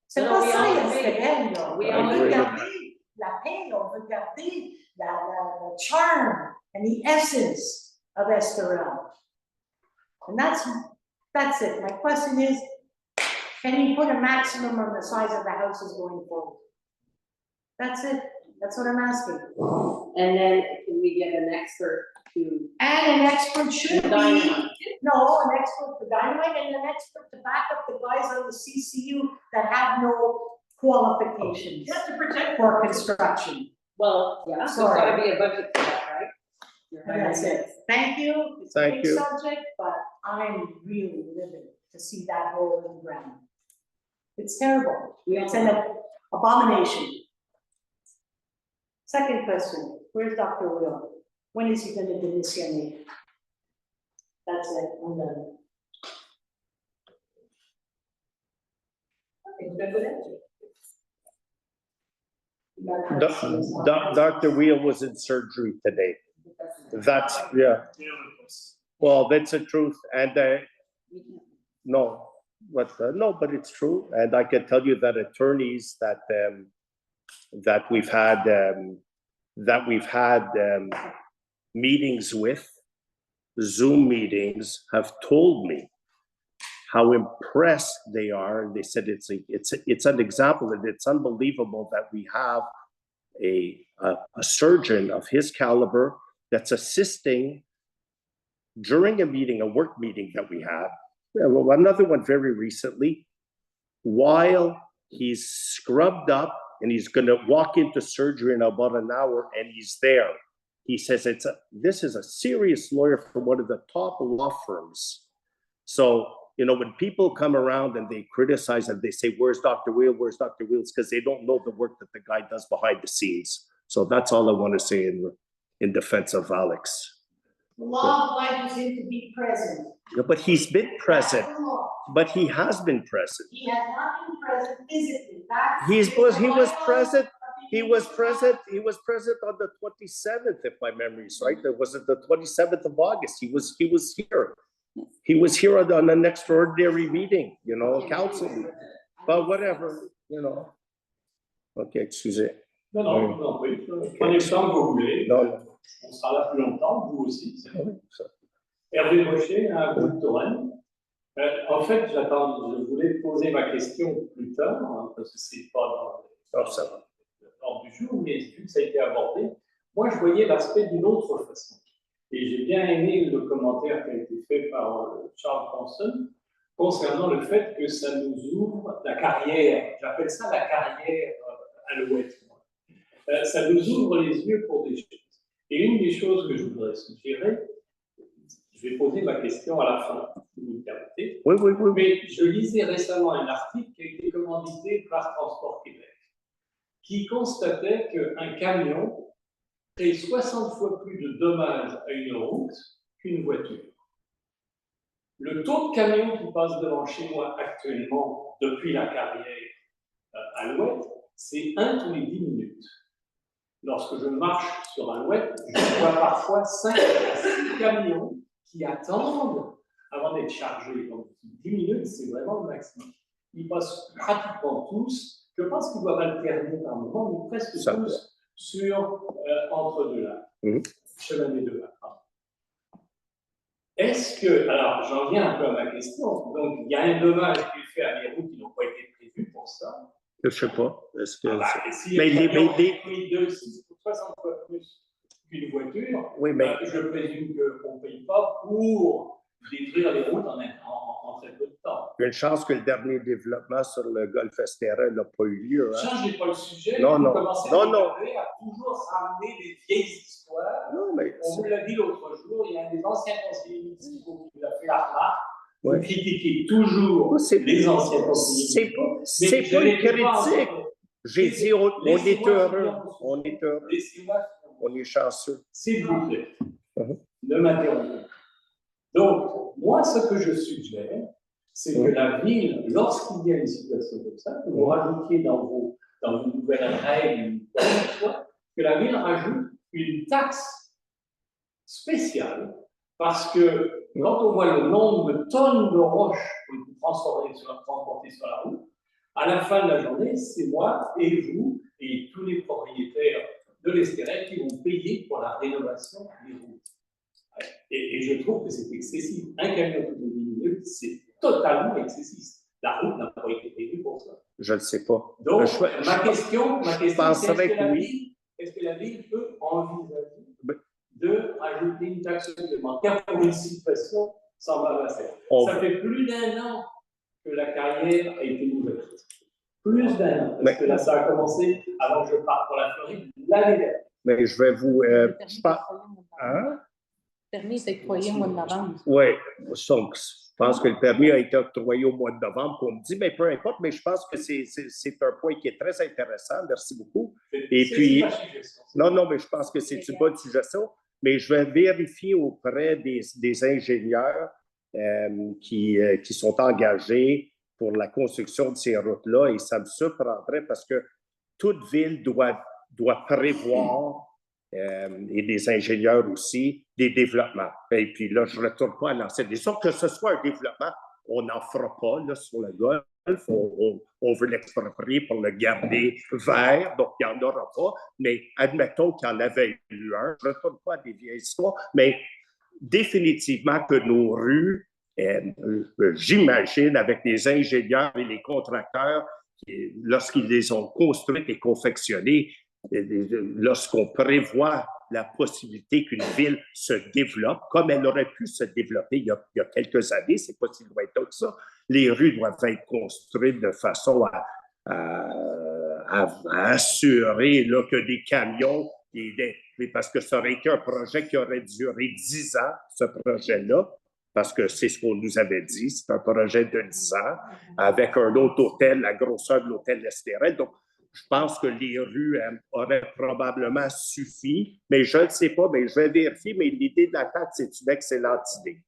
C'est No, pas we ça, all Esterel, agree. là. We On all veut agree. garder la paix, on veut garder le charme. and the essence of Estoril. And that's it. My question is, can you put a maximum on the size of the houses going forward? That's it. That's what I'm asking. And then can we get an expert to? And an expert should be, Dynamite. no, an expert for dynamite and an expert to back up the guys on the CCU that have no qualifications You have to protect. for construction. Well, yeah, so there's gotta be a budget for that, right? You're And that's hiring it. Thank you. It's a Thank big you. subject, but I'm really livid to see that hole in the ground. It's terrible. It's an abomination. Second question, where's Dr. Will? When is he gonna demissionate? That's it, I'm done. Dr. Wheel was in surgery today. That's, yeah, well, that's the truth. And no, but it's true. And I can tell you that attorneys that we've had meetings with, Zoom meetings, have told me how impressed they are. And they said it's an example, and it's unbelievable that we have a surgeon of his caliber that's assisting during a meeting, a work meeting that we had. Well, another one very recently, while he's scrubbed up and he's going to walk into surgery in about an hour, and he's there. He says this is a serious lawyer from one of the top law firms. So, you know, when people come around and they criticize and they say, "Where's Dr. Wheel? Where's Dr. Wheel?" It's because they don't know the work that the guy does behind the scenes. So that's all I want to say in defense of Alex. The law obliges him to be present. Yeah, but he's been present. That's the law. But he has been present. He has not been present physically. He was present on the 27th, if my memory is right. Was it the 27th of August? He was here. He was here on an extraordinary meeting, you know, council meeting. But whatever, you know. Ok, excusez. Non, non, je vous en prie. Prenez le temps que vous voulez. Non. On sera là plus longtemps, vous aussi. Hervé Rocher, à Boule-Touraine. En fait, je voulais poser ma question plus tard, hein, parce que c'est pas dans l'ordre du jour, mais vu que ça a été abordé, moi je voyais l'aspect d'une autre façon. Et j'ai bien aimé le commentaire qui a été fait par Charles Thompson concernant le fait que ça nous ouvre la carrière. J'appelle ça la carrière Alouette. Ça nous ouvre les yeux pour des choses. Et une des choses que je voudrais suggérer, je vais poser ma question à la fin, si vous me permettez. Oui. Mais je lisais récemment un article qui a été commandité par Transport Québec, qui constatait qu'un camion fait 60 fois plus de dommages à une route qu'une voiture. Le taux de camions qui passe devant chez moi actuellement, depuis la carrière Alouette, c'est 1 tous les 10 minutes. Lorsque je marche sur Alouette, je vois parfois 5 à 6 camions qui attendent avant d'être chargés. Donc 10 minutes, c'est vraiment le maximum. Ils passent pratiquement tous, je pense qu'ils doivent alterner par moment, mais presque tous sur entre deux lacs, chemin des deux lacs. Est-ce que, alors j'en viens un peu à ma question, donc il y a un dommage qui est fait à des routes qui n'ont pas été prévues pour ça. Je ne sais pas. Est-ce que si les camions ont pris 60 fois plus qu'une voiture, oui, mais je présume qu'on ne paye pas pour détruire les routes en très peu de temps. il y a une chance que le dernier développement sur le golfe Estérel n'a pas eu lieu. Hein? Changez pas le sujet, non. Vous commencez à toujours ramener des vieilles histoires. Non, mais on vous l'a dit l'autre jour, il y a des anciens conseillers municipaux qui vous a fait la remarque. Ouais. Vous critiquez toujours les anciens conseillers. C'est pas une critique. J'ai dit, on est heureux. On est heureux. On est chanceux. S'il vous plaît, ne m'interrompez pas. Donc, moi, ce que je suggère, c'est que la ville, lorsqu'il y a une situation comme ça, que vous rajoutiez dans vos nouvelles règles, que la ville rajoute une taxe spéciale, parce que quand on voit le nombre de tonnes de roches transportées sur la route, à la fin de la journée, c'est moi et vous et tous les propriétaires de l'Estérel qui vont payer pour la rénovation des routes. Et je trouve que c'est excessif. Un camion toutes les 10 minutes, c'est totalement excessif. La route n'a pas été prévue pour ça. Je ne sais pas. Donc, ma question, penserais c'est que oui. est-ce que la ville peut envisager de rajouter une taxe supplémentaire pour une situation semblable à celle? Ça fait plus d'1 an que la carrière a été ouverte. Plus d'1 an. Parce que là, ça a commencé avant que je parte pour la Floride l'année dernière. Mais je vais vous. Hein? Le permis est octroyé au mois de novembre. Oui, donc je pense que le permis a été octroyé au mois de novembre. On me dit, mais peu importe, mais je pense que c'est un point qui est très intéressant. Merci beaucoup. Et puis, non, mais je pense que c'est une bonne suggestion, mais je vais vérifier auprès des ingénieurs qui sont engagés pour la construction de ces routes-là, et ça me surprendrait parce que toute ville doit prévoir et des ingénieurs aussi, des développements. Et puis là, je ne retourne pas à l'ancienne. C'est sûr que ce soit un développement, on n'en fera pas là, sur le golf. On veut l'exproprier pour le garder vert, donc il n'y en aura pas. Mais admettons qu'il y en avait eu un. Je ne retourne pas à des vieilles histoires, mais définitivement que nos rues, j'imagine, avec les ingénieurs et les contracteurs, lorsqu'ils les ont construites et confectionnées, lorsqu'on prévoit la possibilité qu'une ville se développe, comme elle aurait pu se développer il y a quelques années, c'est pas si lointain que ça, les rues doivent être construites de façon à assurer là, que des camions, parce que ça aurait été un projet qui aurait duré 10 ans, ce projet-là, parce que c'est ce qu'on nous avait dit, c'est un projet de 10 ans, avec un autre hôtel, la grosseur de l'hôtel Estérel. Donc, je pense que les rues auraient probablement suffi, mais je ne sais pas, mais je vais vérifier, mais l'idée de la taxe, c'est une excellente idée.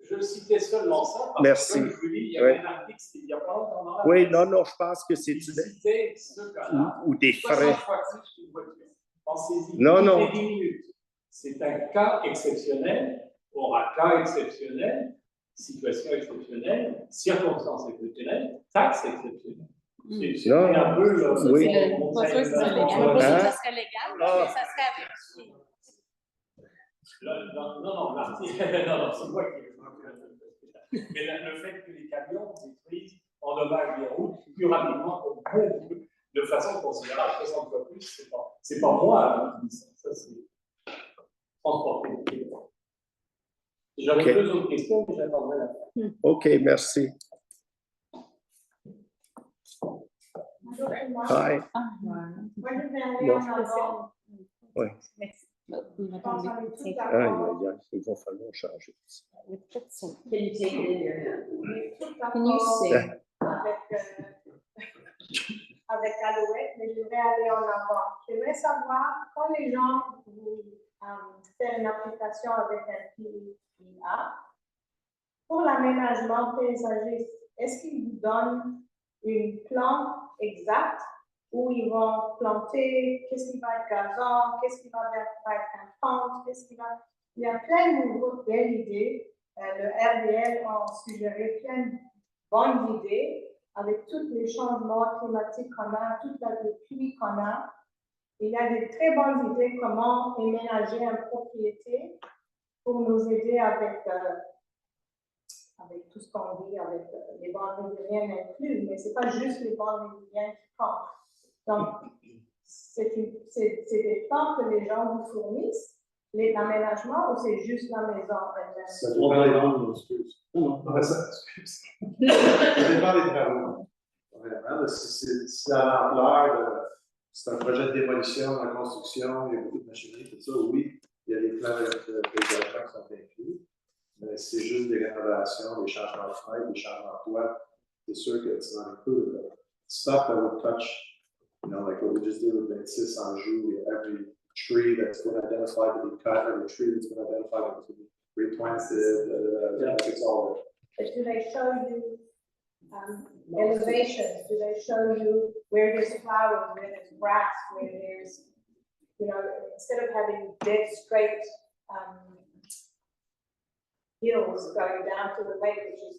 Je citais seulement ça parce Merci. que, comme je vous dis, il y avait un article il y a pas longtemps dans la Oui, presse. non, je pense que c'est ou des frais. Pensez-y, Non. toutes les 10 minutes. C'est un cas exceptionnel, aura cas exceptionnel, situation exceptionnelle, circonstances exceptionnelles, taxes exceptionnelles. C'est un peu oui. Pas sûr que c'est légal. Pas sûr que ça serait légal, mais ça serait avec. Non, l'article, non, c'est moi qui mais le fait que les camions détruisent, endommagent les routes plus rapidement qu'on peut, de façon considérable, 60 fois plus, c'est pas moi qui dis ça. Ça, c'est transporté. J'aurais 2 autres questions, mais j'attendrai la fin. OK, merci. Hi. Moi, je vais aller en avant. Oui. Merci. Je pense qu'on est tous Il d'accord. va falloir changer. Can you take it in your hand? On est tous Can you d'accord say? avec Alouette, mais je vais aller en avant. J'aimerais savoir, quand les gens font une application avec un PIA, pour l'aménagement paysagiste, est-ce qu'ils vous donnent une plan exacte où ils vont planter, qu'est-ce qui va être gazon, qu'est-ce qui va être un pente, Il y a plein de belles idées. Le RDL a suggéré plein de bonnes idées avec tous les changements climatiques qu'on a, toute la pluie qu'on a. Il y a des très bonnes idées comment aménager une propriété pour nous aider avec tout ce qu'on dit, avec les bandes riveraines inclus, mais ce n'est pas juste les bandes riveraines qui comptent. Donc, c'est des plans que les gens vous fournissent, les aménagements, ou c'est juste la maison elle-même? Ça dépend des travaux. Vraiment, si à l'ampleur, c'est un projet de démolition, de construction, il y a beaucoup de machinerie, tout ça, oui, il y a des plans de développement qui sont inclus. Mais c'est juste des rénovations, des changements de fenêtres, des changements de toit. C'est sûr que it's not included. Stuff that would touch, like what we just did with 26 on Joux, every tree that's been identified to be cut, every tree that's been identified to be replanted, it's all there. But do they show you elevations? Do they show you where there's flowers, where there's grass, where there's, instead of having dead straight hills going down to the lake, which is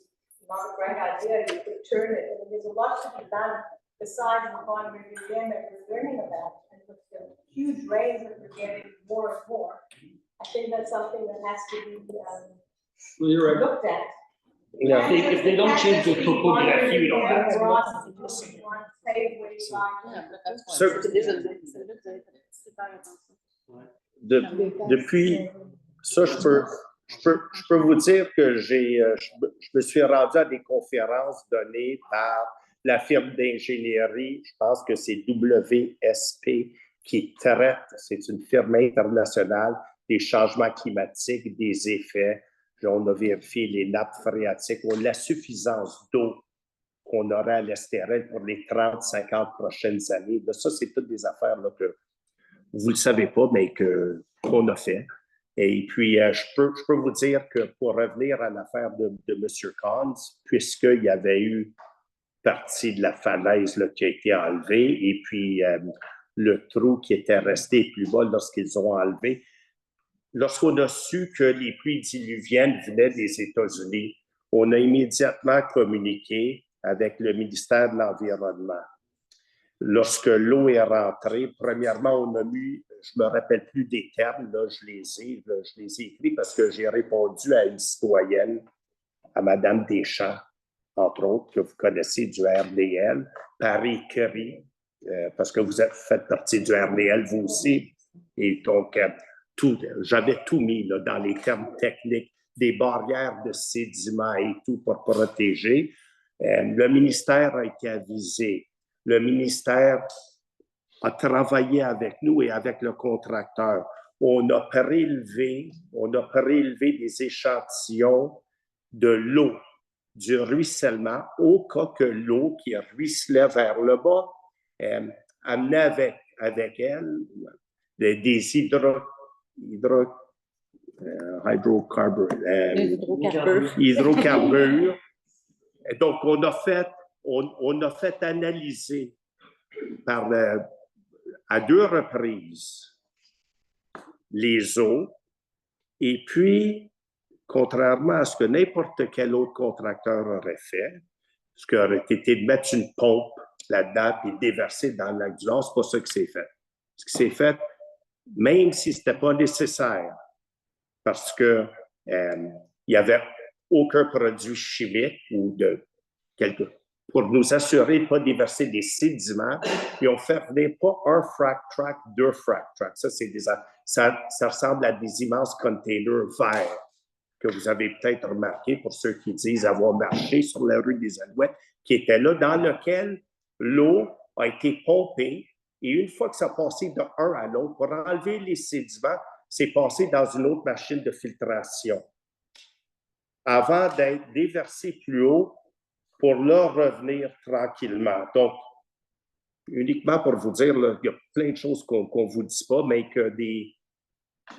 not a great idea, you could turn it. I mean, there's a lot to be done besides the bond review that we're learning about. huge raise that we're getting more and more. I think that's something that has to be, Well, you're right. looked at. Yeah. If they don't change the topographie, we don't have. Sur- C'est déjà le c'est déjà le super attention. Depuis ça, je peux vous dire que je me suis rendu à des conférences données par la firme d'ingénierie, je pense que c'est WSP, qui traite, c'est une firme internationale, des changements climatiques, des effets. On a vérifié les nappes phréatiques, la suffisance d'eau qu'on aurait à l'Estérel pour les 30-50 prochaines années. Là, ça, c'est toutes des affaires là, que vous ne le savez pas, mais qu'on a fait. Et puis, je peux vous dire que pour revenir à l'affaire de M. Collins, puisqu'il y avait eu partie de la falaise là, qui a été enlevée, et puis le trou qui était resté plus bas lorsqu'ils ont enlevé, lorsqu'on a su que les pluies diluviennes venaient des États-Unis, on a immédiatement communiqué avec le ministère de l'Environnement. Lorsque l'eau est rentrée, premièrement, on a mis, je ne me rappelle plus des termes, là, je les ai écrits parce que j'ai répondu à une citoyenne, à Mme Deschamps, entre autres, que vous connaissez du RDL, par écrit, parce que vous faites partie du RDL, vous aussi. Et donc, j'avais tout mis là, dans les termes techniques, des barrières de sédiments et tout pour protéger. Le ministère a été avisé. Le ministère a travaillé avec nous et avec le contracteur. On a prélevé des échantillons de l'eau, du ruissellement, au cas que l'eau qui ruisselait vers le bas amenait avec elle des hydrocarbures. Et donc, on a fait analyser à 2 reprises les eaux, et puis, contrairement à ce que n'importe quel autre contracteur aurait fait, ce qui aurait été de mettre une pompe là-dedans et déverser dans le lac du Nord, c'est pas ça qui s'est fait. Ce qui s'est fait, même si ce n'était pas nécessaire, parce que il n'y avait aucun produit chimique ou pour nous assurer de ne pas déverser des sédiments, ils ont fait venir pas un frac track, 2 frac tracks. Ça ressemble à des immenses containers verts que vous avez peut-être remarqué pour ceux qui disent avoir marché sur la rue des Alouettes, qui étaient là, dans lequel l'eau a été pompée, et une fois que ça a passé de un à l'autre, pour enlever les sédiments, c'est passé dans une autre machine de filtration avant d'être déversé plus haut pour leur revenir tranquillement. Donc, uniquement pour vous dire, là, il y a plein de choses qu'on ne vous dit pas, mais que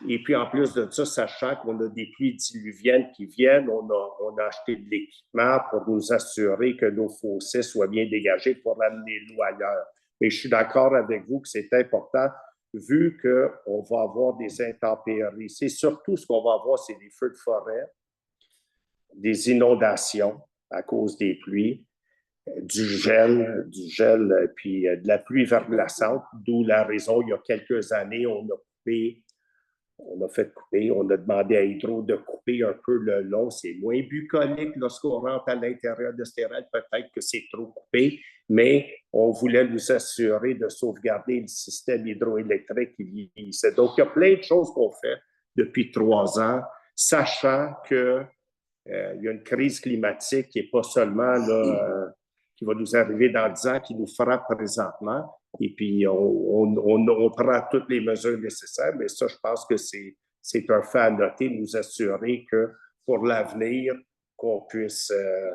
Et puis, en plus de ça, sachant qu'on a des pluies diluviennes qui viennent, on a acheté de l'équipement pour nous assurer que nos fossés soient bien dégagés pour amener l'eau ailleurs. Mais je suis d'accord avec vous que c'est important, vu qu'on va avoir des intempéries. C'est surtout ce qu'on va avoir, c'est des feux de forêt, des inondations à cause des pluies, du gel, puis de la pluie verglaçante, d'où la raison, il y a quelques années, on a demandé à Hydro de couper un peu le long. C'est moins bucolique lorsqu'on rentre à l'intérieur de Stérel. Peut-être que c'est trop coupé, mais on voulait nous assurer de sauvegarder le système hydroélectrique qui vieillissait. Donc, il y a plein de choses qu'on fait depuis 3 ans, sachant qu'il y a une crise climatique qui n'est pas seulement là, qui va nous arriver dans 10 ans, qui nous frappe présentement. Et puis, on prend toutes les mesures nécessaires, mais ça, je pense que c'est un fait à noter, nous assurer que pour l'avenir, qu'on puisse, je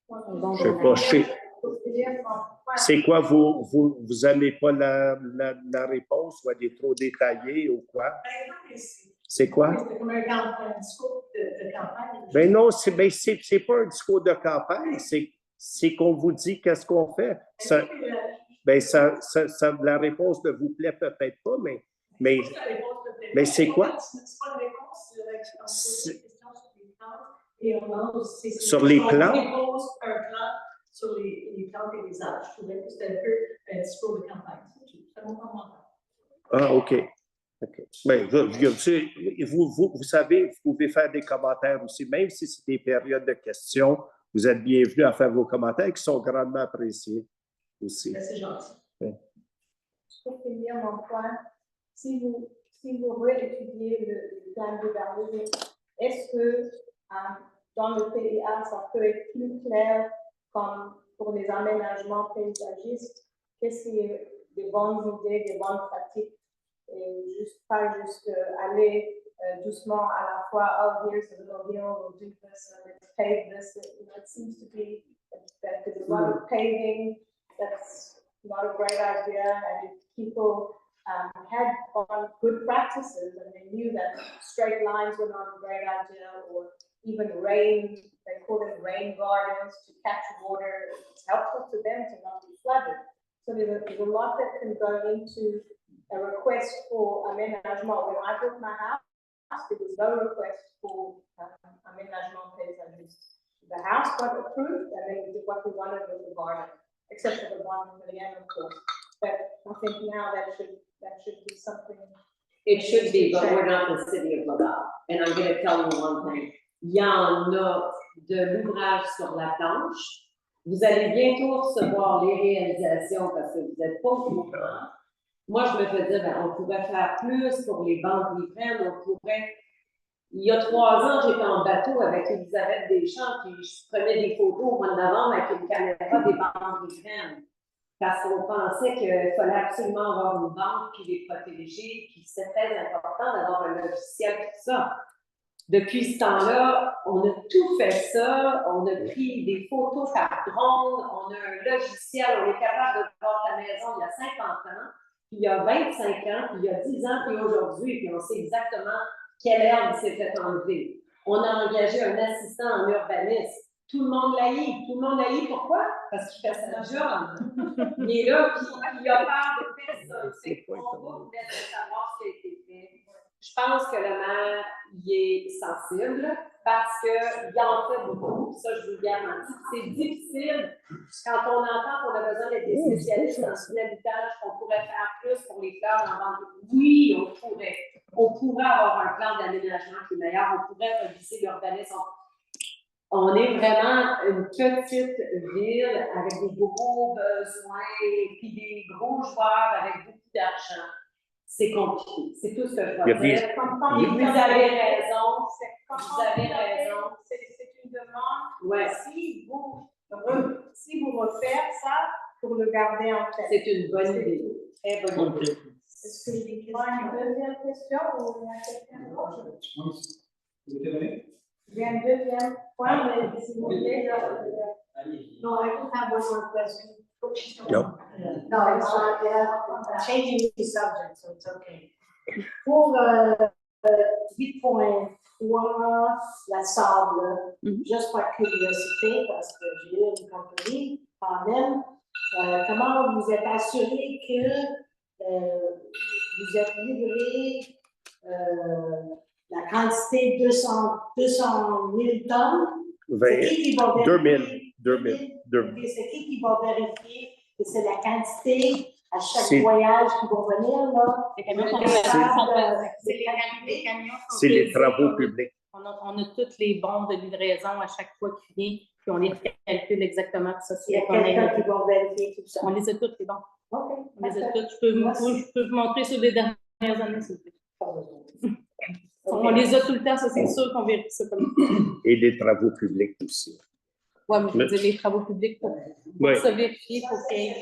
ne sais pas, c'est quoi, vous n'aimez pas la réponse, ou elle est trop détaillée ou quoi? C'est quoi? C'est comme un discours de campagne. Ben non, c'est pas un discours de campagne, c'est qu'on vous dit qu'est-ce qu'on fait. La réponse ne vous plaît peut-être pas, mais c'est quoi? C'est pas une réponse, on pose des questions sur les plantes et on lance. Sur les plantes? On dépose un plan sur les plantes et les arbres. Je trouvais que c'était un peu un discours de campagne. C'est mon commentaire. Ah, OK. OK. Ben, vous savez, vous pouvez faire des commentaires aussi, même si c'est des périodes de questions. Vous êtes bienvenus à faire vos commentaires qui sont grandement appréciés aussi. C'est gentil. Pour finir mon point, si vous réétudiez le plan d'urbanisme, est-ce que dans le PDA, ça peut être plus clair comme pour les aménagements paysagistes, qu'est-ce qui est des bonnes idées, des bonnes pratiques, et pas juste aller doucement à la fois, oh, here's a little hill, we'll do this, and let's pave this. It seems to be that there's a lot of paving, that's not a great idea, and if people had good practices and they knew that straight lines were not a great idea, or even rain, they call them rain gardens to catch water, it's helpful to them to not be flooded. So there's a lot that can go into a request for aménagement. When I built my house, there was no request for aménagement paysagiste. The house got approved, and then we did what we wanted with the garden, except for the one for the end, of course. But I think now that should be something. It should be, but we're not the city of Laval. And I'm gonna tell you one thing. Il y en a de l'ouvrage sur la planche. Vous allez bientôt recevoir les réalisations parce que vous n'êtes pas au courant. Moi, je me faisais, ben, on pourrait faire plus pour les banques livraines, on pourrait. Il y a 3 ans, j'étais en bateau avec Elisabeth Deschamps, puis je prenais des photos au mois de novembre avec une caméra des banques livraines. Parce qu'on pensait qu'il fallait absolument avoir une banque puis les protéger, puis c'est très important d'avoir un logiciel, tout ça. Depuis ce temps-là, on a tout fait ça, on a pris des photos par drone, on a un logiciel, on est capable de voir ta maison il y a 50 ans, puis il y a 25 ans, puis il y a 10 ans, puis aujourd'hui, puis on sait exactement quelle herbe s'est fait enlever. On a engagé un assistant en urbanisme. Tout le monde l'haït. Tout le monde l'haït, pourquoi? Parce qu'il fait sa job. Il est là, puis il a peur de personne. On va vous laisser savoir ce qui a été fait. Je pense que le maire y est sensible parce qu'il en fait beaucoup. Ça, je vous le garantis. C'est difficile quand on entend qu'on a besoin d'être des spécialistes en inhabitage, qu'on pourrait faire plus pour les fleurs en banque. Oui, on pourrait. On pourrait avoir un plan d'aménagement qui est meilleur. On pourrait revisser l'urbanisme. On est vraiment une petite ville avec des gros besoins et puis des gros joueurs avec beaucoup d'argent. C'est compliqué. C'est tout ce que je veux dire. Vous avez raison. Vous avez raison. C'est une demande. Ouais. Si vous refaites ça pour le garder en tête. C'est une bonne idée. Très bonne idée. Est-ce que j'ai une deuxième question ou il y a quelqu'un d'autre? Vous êtes terminé? J'ai un deuxième point, mais si vous voulez. No, I don't have one more question. No. No, it's not, changing the subject, so it's okay. Pour 8.3, la sable, juste par curiosité, parce que j'ai eu une compagnie quand même, comment vous êtes assuré que vous êtes livré la quantité de 200 000 tonnes? C'est qui qui va vérifier? 2000. C'est qui va vérifier que c'est la quantité à chaque voyage qui vont venir, là? Les camions C'est les travaux publics. On a toutes les bons de livraison à chaque fois qu'il vient, puis on les calcule exactement. Ça, Il y a quelqu'un qui va vérifier tout ça. On les a toutes, les bons. OK. On les a toutes. Je peux vous montrer sur les dernières années, s'il vous plaît. On les a tout le temps, ça, c'est sûr qu'on vérifie ça comme ça. Et les travaux publics aussi. Oui, mais je veux dire, les travaux publics, pour se vérifier, pour qu'il y ait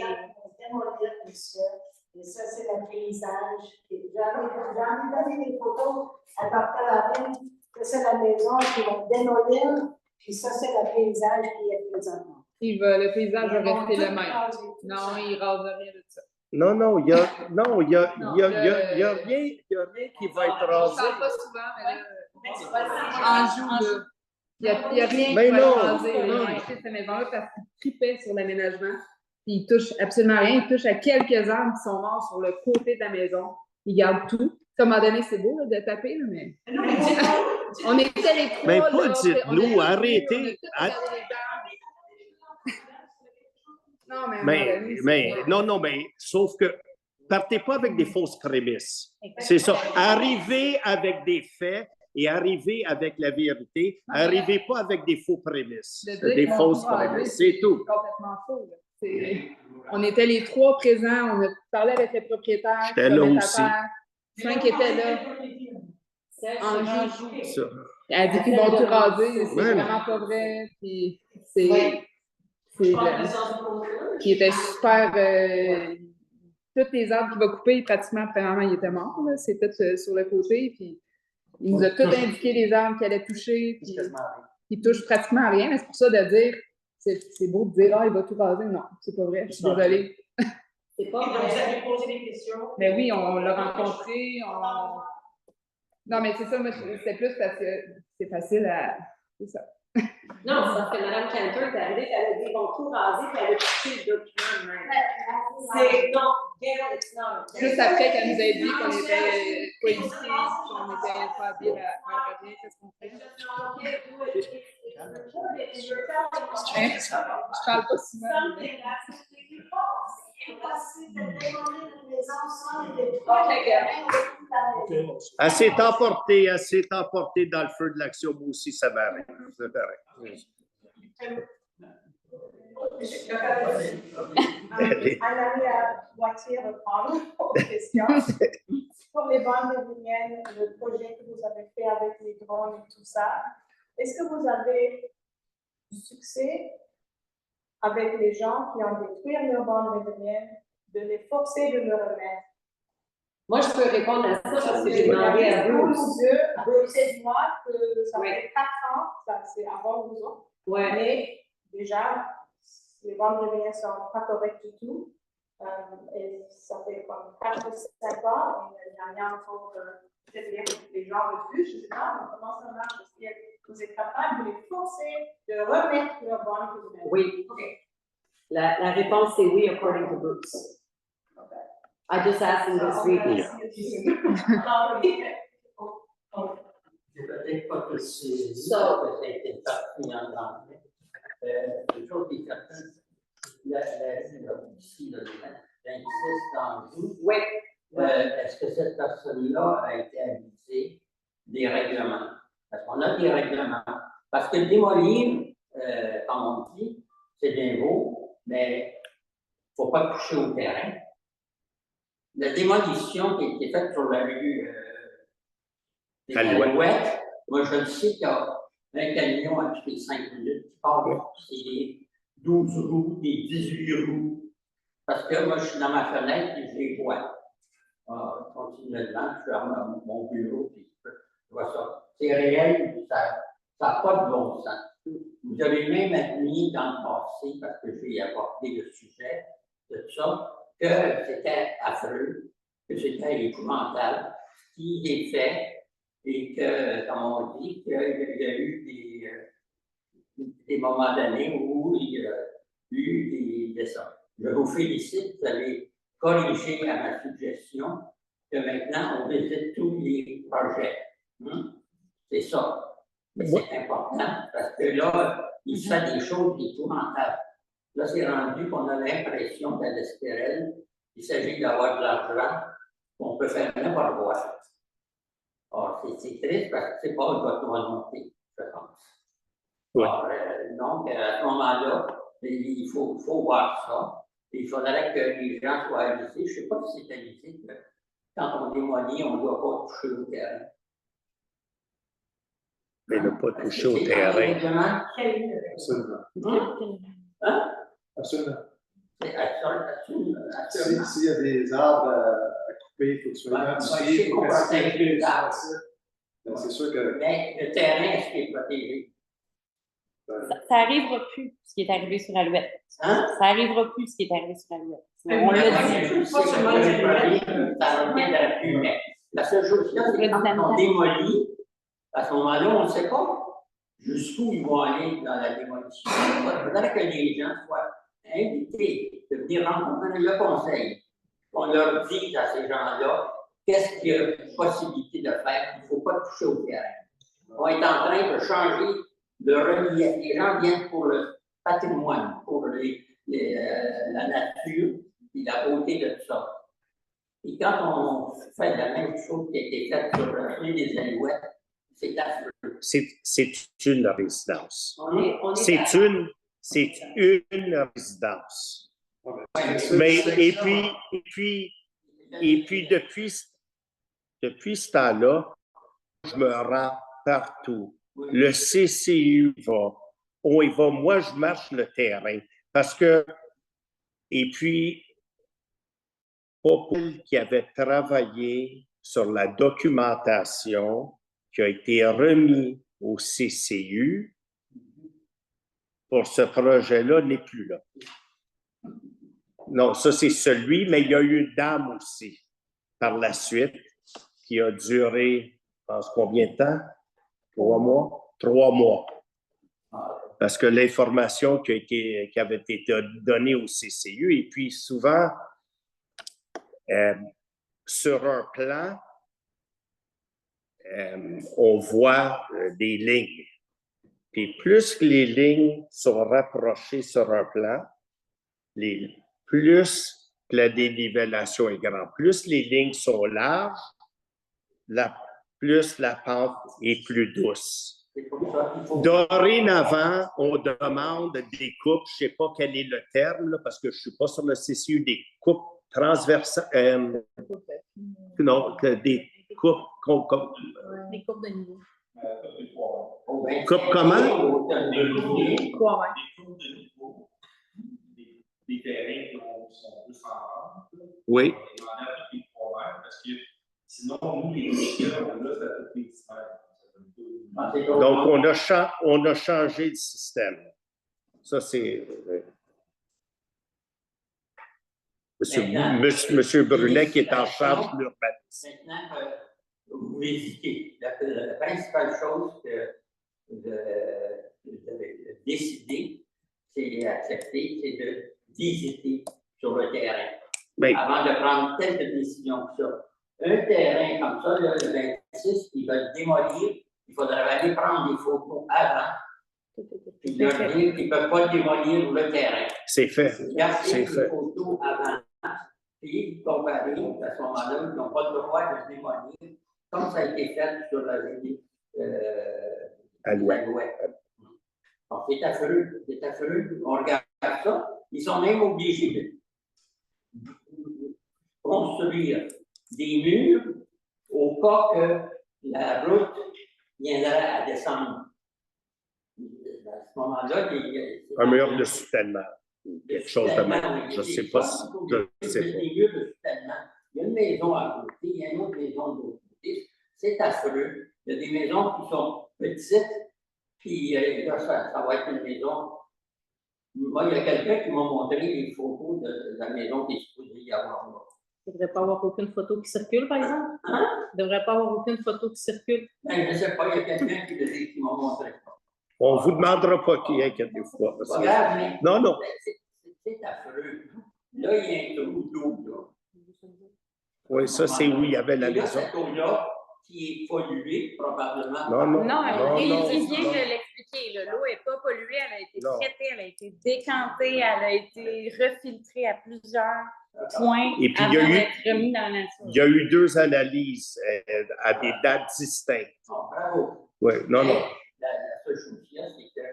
et ça, c'est le paysage. J'en ai donné des photos à partir de la ville, que c'est la maison qui va démolir, puis ça, c'est le paysage qui est présentement. Le paysage va rester le même. Non, il ne rase rien de ça. Non, il y a rien qui va être rasé. Je ne parle pas souvent, mais là, en joue, il n'y a rien qui va Mais non, être rasé. Ils ont acheté cette maison-là parce qu'ils tripaient sur l'aménagement. Puis ils touchent absolument rien. Ils touchent à quelques arbres qui sont morts sur le côté de la maison. Ils gardent tout. À un moment donné, c'est beau là, de taper, là, mais. On était les trois. Mais pas là, dites-nous, arrêtez. Non, Mais sauf que partez pas avec des fausses prémices. C'est ça. Arrivez avec des faits et arrivez avec la vérité. Arrivez pas avec des faux prémices, des fausses prémices. C'est tout. Complètement faux. On était les 3 présents, on a parlé avec les propriétaires. J'étais là aussi. 5 étaient là. Ça. Elle a dit qu'ils vont tout raser, c'est vraiment pas vrai. Puis qui était super. Tous les arbres qu'il va couper, pratiquement, premièrement, il était mort. C'est tout sur le côté. Puis il nous a tout indiqué les arbres qu'il allait toucher. Puis il touche pratiquement à rien. Mais c'est pour ça de dire, c'est beau de dire, ah, il va tout raser. Non, c'est pas vrai. Je suis désolée. C'est pas vrai. Vous avez posé des questions. Mais oui, on l'a rencontré. Non, mais c'est ça, moi, c'est plus parce que c'est facile à. C'est ça. Non, c'est parce que Mme Cantor est arrivée, elle a dit ils vont tout raser, puis elle a touché le document même. C'est non, juste après qu'elle nous a dit qu'on était pas ici, qu'on était pas bien à faire rien, qu'est-ce qu'on fait? Je parle pas souvent. Elle s'est emportée dans le feu de l'action, moi aussi, ça m'arrive. C'est pareil. Anne-Marie à moitié reprendre aux questions. Pour les bandes éoliennes, le projet que vous avez fait avec les drones et tout ça, est-ce que vous avez du succès avec les gens qui ont détruit leurs bandes éoliennes, de les forcer de le remettre? Moi, je peux répondre à ça parce que j'ai demandé à Bruce. C'est moi que ça fait 4 ans, ça c'est avant vous autres. Ouais. Mais déjà, les bandes éoliennes sont pas correctes du tout. Et ça fait comme 4 ou 5 ans, et il n'y a rien encore peut-être les gens refusent, je ne sais pas, mais comment ça marche? Est-ce que vous êtes capable de les forcer de remettre leurs bandes éoliennes? Oui. Okay. La réponse c'est oui, according to Bruce. I just asked him this week. C'est peut-être pas que c'est ça que ça a été parti en anglais. Le jour qui est certain, ici, le 26 d'Anjou, Oui. est-ce que cette personne-là a été avisée des règlements? Parce qu'on a des règlements. Parce que démolir, comme on dit, c'est bien beau, mais il ne faut pas toucher au terrain. La démolition qui a été faite sur la rue des Alouettes, moi je le sais qu'il y a un camion à toutes les 5 minutes qui part, c'est des 12 roues, des 18 roues. Parce que moi je suis dans ma fenêtre et je les vois. Continuellement, je ferme mon bureau et je vois ça. C'est réel, ça n'a pas de bon sens. Vous avez même admis dans le passé, parce que j'ai abordé le sujet de ça, que c'était affreux, que c'était épouvantable, ce qui est fait, et que, comme on dit, qu'il y a eu des moments donnés où il y a eu des ça. Je vous félicite, vous avez corrigé à ma suggestion que maintenant on visite tous les projets. C'est ça. Mais c'est important parce que là, il se fait des choses épouvantables. Là, c'est rendu qu'on a l'impression qu'à l'Estérel, il s'agit d'avoir de l'argent, qu'on peut faire n'importe quoi. Or, c'est triste parce que c'est pas une votre volonté, je pense. Ouais. Or, donc, à ce moment-là, il faut voir ça. Il faudrait que les gens soient avisés. Je ne sais pas si c'est avisé que quand on démolit, on ne doit pas toucher au terrain. Mais ne pas toucher au terrain. Absolument. Hein? Absolument. Absolument. S'il y a des arbres à couper, il faut que ce soit identifié, il faut que c'est sûr que. Mais le terrain, est-ce qu'il est protégé? Ça n'arrivera plus, ce qui est arrivé sur Alouette. Hein? Ça n'arrivera plus, ce qui est arrivé sur Alouette. On l'a dit. Pas seulement ça revient dans la pluie, mais la seule chose, là, c'est quand on démolit, à ce moment-là, on ne sait pas jusqu'où ils vont aller dans la démolition. Il faudrait que les gens soient invités de venir rencontrer le conseil. On leur dise à ces gens-là qu'est-ce qu'il y a possibilité de faire. Il ne faut pas toucher au terrain. On est en train de changer de relief. Les gens viennent pour le patrimoine, pour la nature et la beauté de tout ça. Et quand on fait la même chose qui a été faite sur le rue des Alouettes, c'est affreux. C'est une résidence. On est C'est une résidence. Mais, et puis depuis ce temps-là, je me rends partout. Le CCU va, on y va, moi je marche le terrain. Parce que, et puis, Popul qui avait travaillé sur la documentation qui a été remis au CCU pour ce projet-là n'est plus là. Non, ça c'est celui, mais il y a eu une dame aussi par la suite qui a duré, je pense, combien de temps? 3 mois? 3 mois. Parce que l'information qui avait été donnée au CCU, et puis souvent, sur un plan, on voit des lignes. Puis plus que les lignes sont rapprochées sur un plan, plus que la dénivellation est grande. Plus les lignes sont larges, plus la pente est plus douce. Dorénavant, on demande des coupes, je ne sais pas quel est le terme, là, parce que je ne suis pas sur le CCU, des coupes transversales, non, des coupes, Les courbes de niveau. coupe comment? Des terrains qui sont plus en vente. Oui. On demande à tous les 3 mètres parce que sinon, nous, les logiciels, on l'a fait à tous les 10 mètres. Donc, on a changé de système. Ça, c'est... Monsieur Brunet qui est en charge de l'urbanisme. Maintenant que vous visitez, la principale chose que vous avez décidé, c'est d'accepter, c'est de visiter sur le terrain. Oui. Avant de prendre quelques décisions que ça. Un terrain comme ça, là, le 26, qui va le démolir, il faudrait aller prendre des photos avant. Puis leur dire qu'ils ne peuvent pas démolir le terrain. C'est fait. Regardez les photos avant. Puis comparer, à ce moment-là, ils n'ont pas le droit de se démolir, comme ça a été fait sur la rue Alouette. Donc, c'est affreux, on regarde ça. Ils sont même obligés de construire des murs au cas que la route viendrait à descendre. À ce moment-là, un mur de soutènement. Quelque chose de même. Je ne sais pas si. Je sais pas. Des murs de soutènement. Il y a une maison à côté, il y a une autre maison de l'autre côté. C'est affreux. Il y a des maisons qui sont petites. Puis là, ça va être une maison. Moi, il y a quelqu'un qui m'a montré des photos de la maison qui est supposée y avoir là. Il ne devrait pas avoir aucune photo qui circule, par exemple? Hein? Il ne devrait pas avoir aucune photo qui circule. Ben, je ne sais pas, il y a quelqu'un qui m'a montré ça. On ne vous demandera pas qui est, inquiétez-vous. Non, non. C'est affreux. Là, il y a un trou d'eau, là. Oui, ça, c'est où il y avait la Et là, maison. cette eau-là, qui est polluée, probablement. Non, il vient de l'expliquer. L'eau n'est pas polluée, elle a été traitée, elle a été décantée, elle a été refiltrée à plusieurs points avant d'être remis dans la nature. Il y a eu 2 analyses à des dates distinctes. Oh, bravo. Oui, non, non. La seule chose qu'il y a, c'est que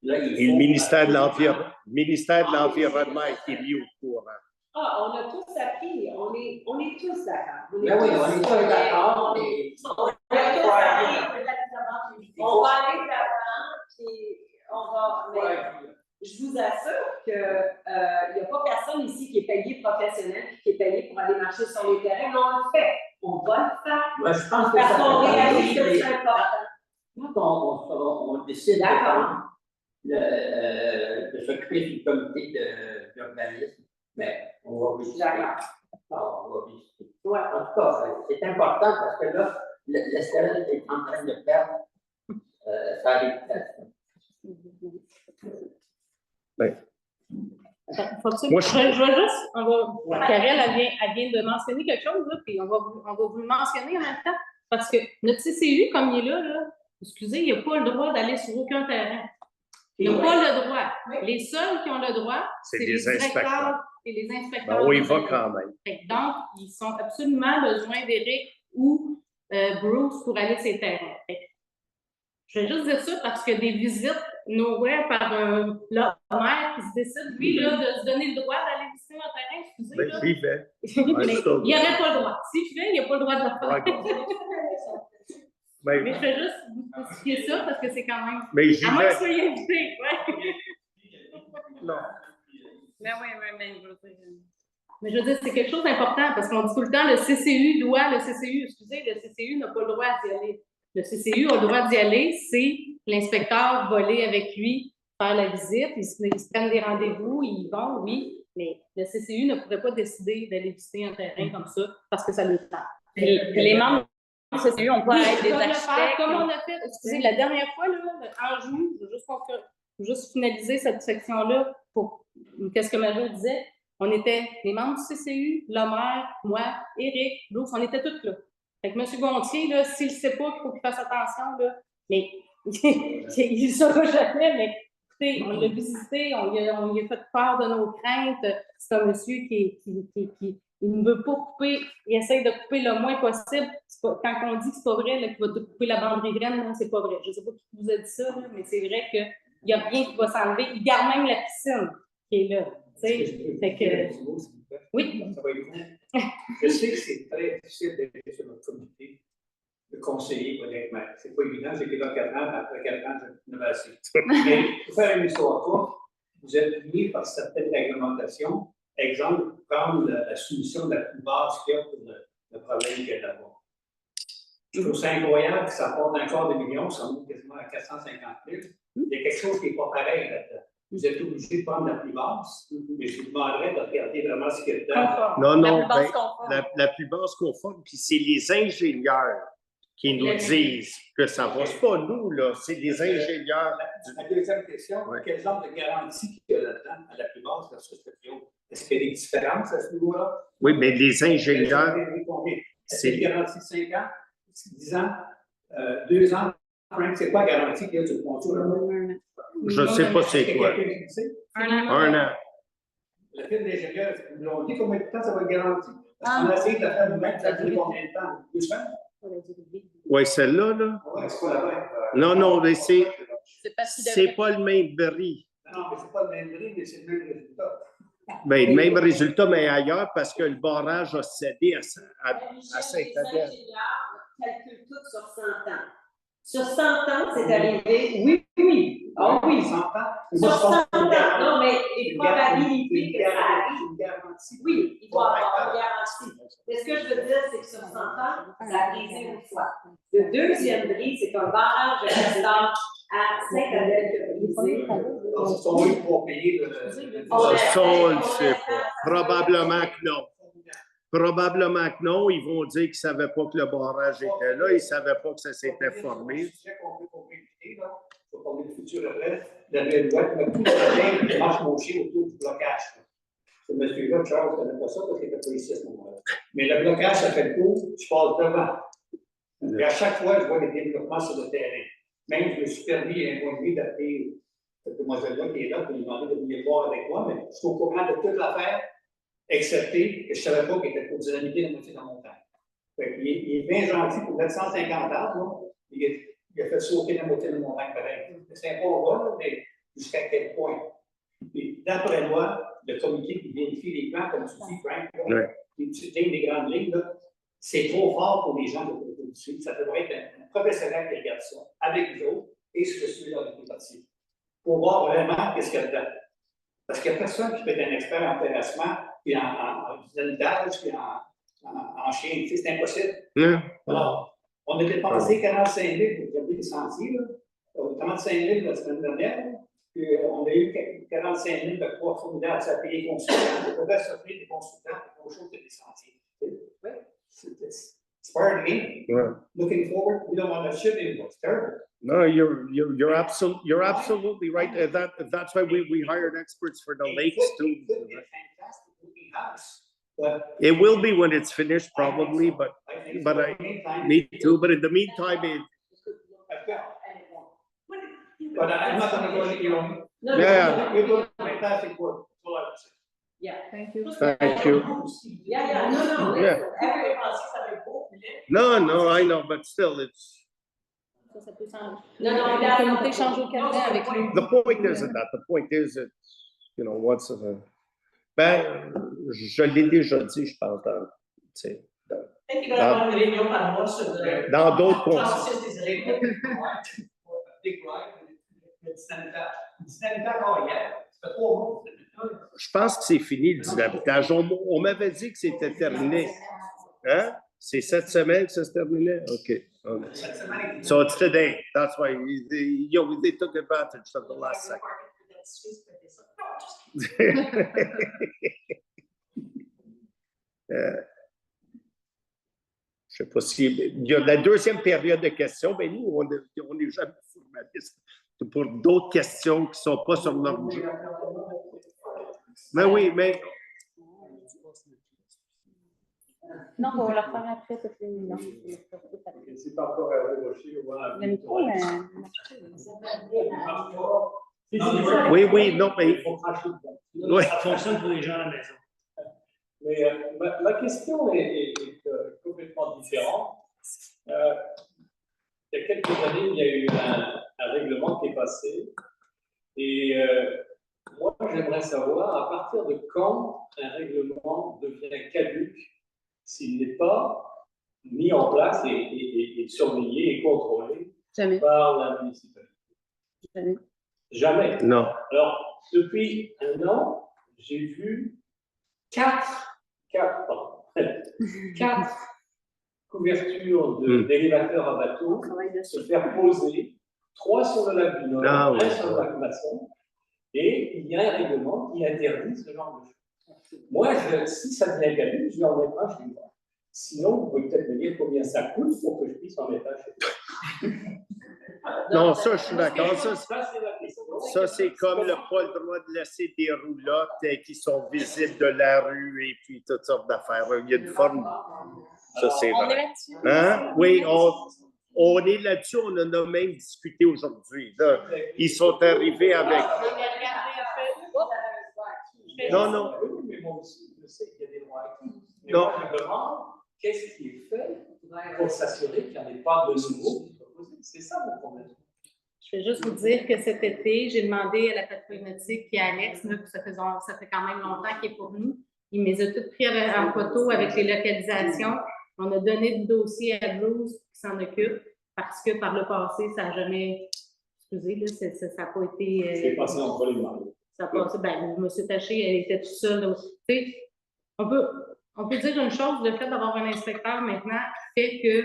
là, il Et le ministère de l'Environnement a été mis au courant. Ah, on a tous appris, on est tous d'accord. Ben oui, on est tous d'accord. On va aller de l'avant, puis on va. Mais je vous assure qu'il n'y a pas personne ici qui est payé professionnel, qui est payé pour aller marcher sur les terrains, mais on le fait. On va le faire. Moi, je pense que parce ça qu'on fait réalise que partie c'est important. Quand on décide de s'occuper du comité d'urbanisme, mais on va visiter. On va visiter. Ouais, en tout cas, c'est important parce que là, l'Estérel est en train de perdre sa réputation. Oui. Moi, je vais juste, Karel, elle vient de mentionner quelque chose, là, puis on va vous le mentionner en même temps, parce que notre CCU, comme il est là, excusez, il n'a pas le droit d'aller sur aucun terrain. Il n'a pas le droit. Les seuls qui ont le droit, c'est les directeurs et les inspecteurs. Ben, on y va quand même. Donc, ils sont absolument besoin d'Éric ou Bruce pour aller sur ces terrains. Je vais juste dire ça parce que des visites nowhere par le maire qui se décide, lui, là, de se donner le droit d'aller visiter un terrain, excusez. Ben, là. j'y vais. Mais il n'y aurait pas le droit. S'il fait, il n'y a pas le droit de le faire. Ben, Mais je vais juste vous spécifier ça parce que c'est quand même. Mais j'y à moins que vais. vous soyez invité. Ouais. Non. Mais oui, mais je veux dire. Mais je veux dire, c'est quelque chose d'important parce qu'on dit tout le temps le CCU le CCU n'a pas le droit d'y aller. Le CCU a le droit d'y aller, c'est l'inspecteur va aller avec lui faire la visite, ils se prennent des rendez-vous, ils y vont, oui, mais le CCU ne pourrait pas décider d'aller visiter un terrain comme ça parce que ça le tente. Les membres du CCU ont pas à être des architectes. Comme on a fait, excusez, la dernière fois, là, en juin, je vais juste finaliser cette section-là pour qu'est-ce que Majo disait. On était les membres du CCU, le maire, moi, Éric, Bruce, on était tous là. Fait que M. Gontier, là, s'il ne sait pas qu'il faut qu'il fasse attention, là, mais il ne saura jamais, mais écoutez, on l'a visité, on lui a fait part de nos craintes. C'est un monsieur qui il ne veut pas couper, il essaie de couper le moins possible. Quand on dit que c'est pas vrai, qu'il va te couper la bande riveraine, non, c'est pas vrai. Je ne sais pas qui vous a dit ça, là, mais c'est vrai qu'il n'y a rien qui va s'enlever. Il garde même la piscine qui est là. Fait que... Oui. Ça va être cool. Je sais que c'est très difficile d'être sur notre comité de conseiller pour être maire. C'est pas évident, j'ai été là 4 ans, après 4 ans, je n'ai assez. Mais pour faire une histoire courte, vous êtes liés par certaines réglementations. Exemple, prendre la solution la plus basse qu'il y a pour le problème qu'il y a là-bas. Je trouve ça incroyable que ça part d'un quart de million, ça monte quasiment à 450 000. Il y a quelque chose qui n'est pas pareil là-dedans. Vous êtes obligé de prendre la plus basse, mais je vous demanderais de regarder vraiment ce qu'il y a dedans. Non, la plus basse conforme, puis c'est les ingénieurs qui nous disent que ça va. C'est pas nous, là, c'est les ingénieurs. La deuxième question, quel genre de garantie qu'il y a là-dedans à la plus basse versus le plus haut? Est-ce qu'il y a des différences à ce niveau-là? Oui, mais les ingénieurs. C'est une garantie de 5 ans, 10 ans, 2 ans? Frank, c'est quoi la garantie qu'il y a sur le contrat? Je ne sais pas c'est quoi. Un an. Le film d'ingénieur, ils l'ont dit combien de temps ça va être garanti? Parce qu'on a essayé de la faire nous-mêmes, ça a duré combien de temps? 2 semaines? Oui, celle-là, là. Ouais, c'est pas la même. Non, mais c'est pas le même bris. Non, mais c'est pas le même bris, mais c'est le même résultat. Bien, le même résultat, mais ailleurs, parce que le barrage a cédé à Saint-Adèle. Calcule tout sur 100 ans. Sur 100 ans, c'est arrivé. Oui. Ah oui. 100 ans. Sur 100 ans. Non, mais les probabilités que ça arrive. Oui, il doit avoir une garantie. Mais ce que je veux dire, c'est que sur 100 ans, ça a brisé une fois. Le deuxième bris, c'est un barrage de castor à Saint-Adèle qui a brisé. Ils sont eux pour payer le. Ça, on ne sait pas. Probablement que non. Probablement que non. Ils vont dire qu'ils ne savaient pas que le barrage était là. Ils ne savaient pas que ça s'était formé. Je vais parler du futur après. La belle loi qui m'a tout donné, qui marche mon chien autour du blocage. Ce monsieur-là, Charles, ne connaît pas ça parce qu'il n'était pas ici à ce moment-là. Mais le blocage, ça fait le tour, je passe devant. Et à chaque fois, je vois des développements sur le terrain. Même, je me suis permis un mois et demi d'appeler cette demoiselle-là qui est là pour lui demander de venir voir avec moi, mais je suis au courant de toute l'affaire, excepté que je ne savais pas qu'il était pour dynamiter la moitié de la montagne. Il est bien gentil pour mettre 150 arbres, il a fait sauter la moitié de la montagne pareil. C'est un bon rôle, mais jusqu'à quel point? Et d'après moi, le comité qui vérifie les plans, comme tu dis, Frank, qui utilise des grandes lignes, c'est trop fort pour les gens de l'autre. Ça devrait être un professionnel qui regarde ça, avec vous autres, et je suis là avec les parties, pour voir vraiment qu'est-ce qu'il y a dedans. Parce qu'il n'y a personne qui peut être un expert en terrassement, puis en dynamitage, puis en chien. C'est impossible. Alors, on a dépensé 45 000 pour garder les sentiers, 35 000 la semaine dernière, puis on a eu 45 000 de poids formidables, ça a payé les consultants. On devrait s'offrir des consultants pour autre chose que des sentiers. It's part of the game. Looking forward, we don't want to ship anymore. It's terrible. No, you're absolutely right. That's why we hired experts for the lakes too. It will be when it's finished, probably, but me too. But in the meantime, But I'm not going to go into Yeah. You're doing fantastic work. That's all I would say. Yeah. Thank you. Thank you. Yeah, no, Yeah. everybody pensait que ça allait beau, puis No, no, I know, but still, it's, Ça peut changer. Non, La communauté change au Canada avec les. the point isn't that. The point is that, you know, once a, ben, je l'ai déjà dit, je pense, dans, tu sais, Peut-être qu'il va y avoir une réunion par mois sur dans d'autres conseils. Francis des règles. Big Ride, le dynamitage hier, ça fait 3 mois. Je pense que c'est fini, le dynamitage. On m'avait dit que c'était terminé. Hein? C'est cette semaine que ça se terminait? OK. So it's today. That's why they took advantage of the last second. Je ne sais pas si. Il y a la deuxième période de questions. Mais nous, on n'est jamais formaliste pour d'autres questions qui ne sont pas sur l'ordre. Mais oui, mais. Non, on va le faire après, parce que non. C'est pas encore ébauché, voilà. Le micro, mais. Oui, oui, non, mais. Oui. Ça fonctionne pour les gens à la maison. Mais ma question est complètement différente. Il y a quelques années, il y a eu un règlement qui est passé. Et moi, j'aimerais savoir à partir de quand un règlement devient caduc s'il n'est pas mis en place et surveillé et contrôlé Jamais. par la municipalité. Jamais. Jamais. Non. Alors, depuis un an, j'ai vu 4 couvertures d'élévateurs à bateau se faire poser, 3 sur le lac du Nord, 1 sur le lac Masson, et il y a un règlement qui interdit ce genre de choses. Moi, si ça devient caduc, je n'en mets pas chez moi. Sinon, vous pouvez peut-être me dire combien ça coûte pour que je puisse en mettre un chez moi. Non, ça, je suis d'accord. Ça, c'est la question. Ça, c'est comme le pas le droit de laisser des roulottes qui sont visibles de la rue et puis toutes sortes d'affaires. Il y a une forme. Ça, c'est On est vrai. là-dessus. Hein? Oui, on est là-dessus. On en a même discuté aujourd'hui. Ils sont arrivés avec. Non, non. Oui, mais moi aussi, je sais qu'il y a des droits acquis. Mais Non. moi, je demande qu'est-ce qui est fait pour s'assurer qu'il n'y en ait pas de nouveau qui soit posé. C'est ça mon problème. Je vais juste vous dire que cet été, j'ai demandé à la patronautique qui est Alex, là, ça fait quand même longtemps qu'il est pour nous. Il les a toutes pris en photo avec les localisations. On a donné du dossier à Bruce qui s'en occupe parce que par le passé, ça n'a jamais. Excusez, là, ça n'a pas été. C'est passé entre les mains. Ça a passé. Ben, M. Taché, elle était toute seule. Tu sais, on peut dire une chose, le fait d'avoir un inspecteur maintenant fait que.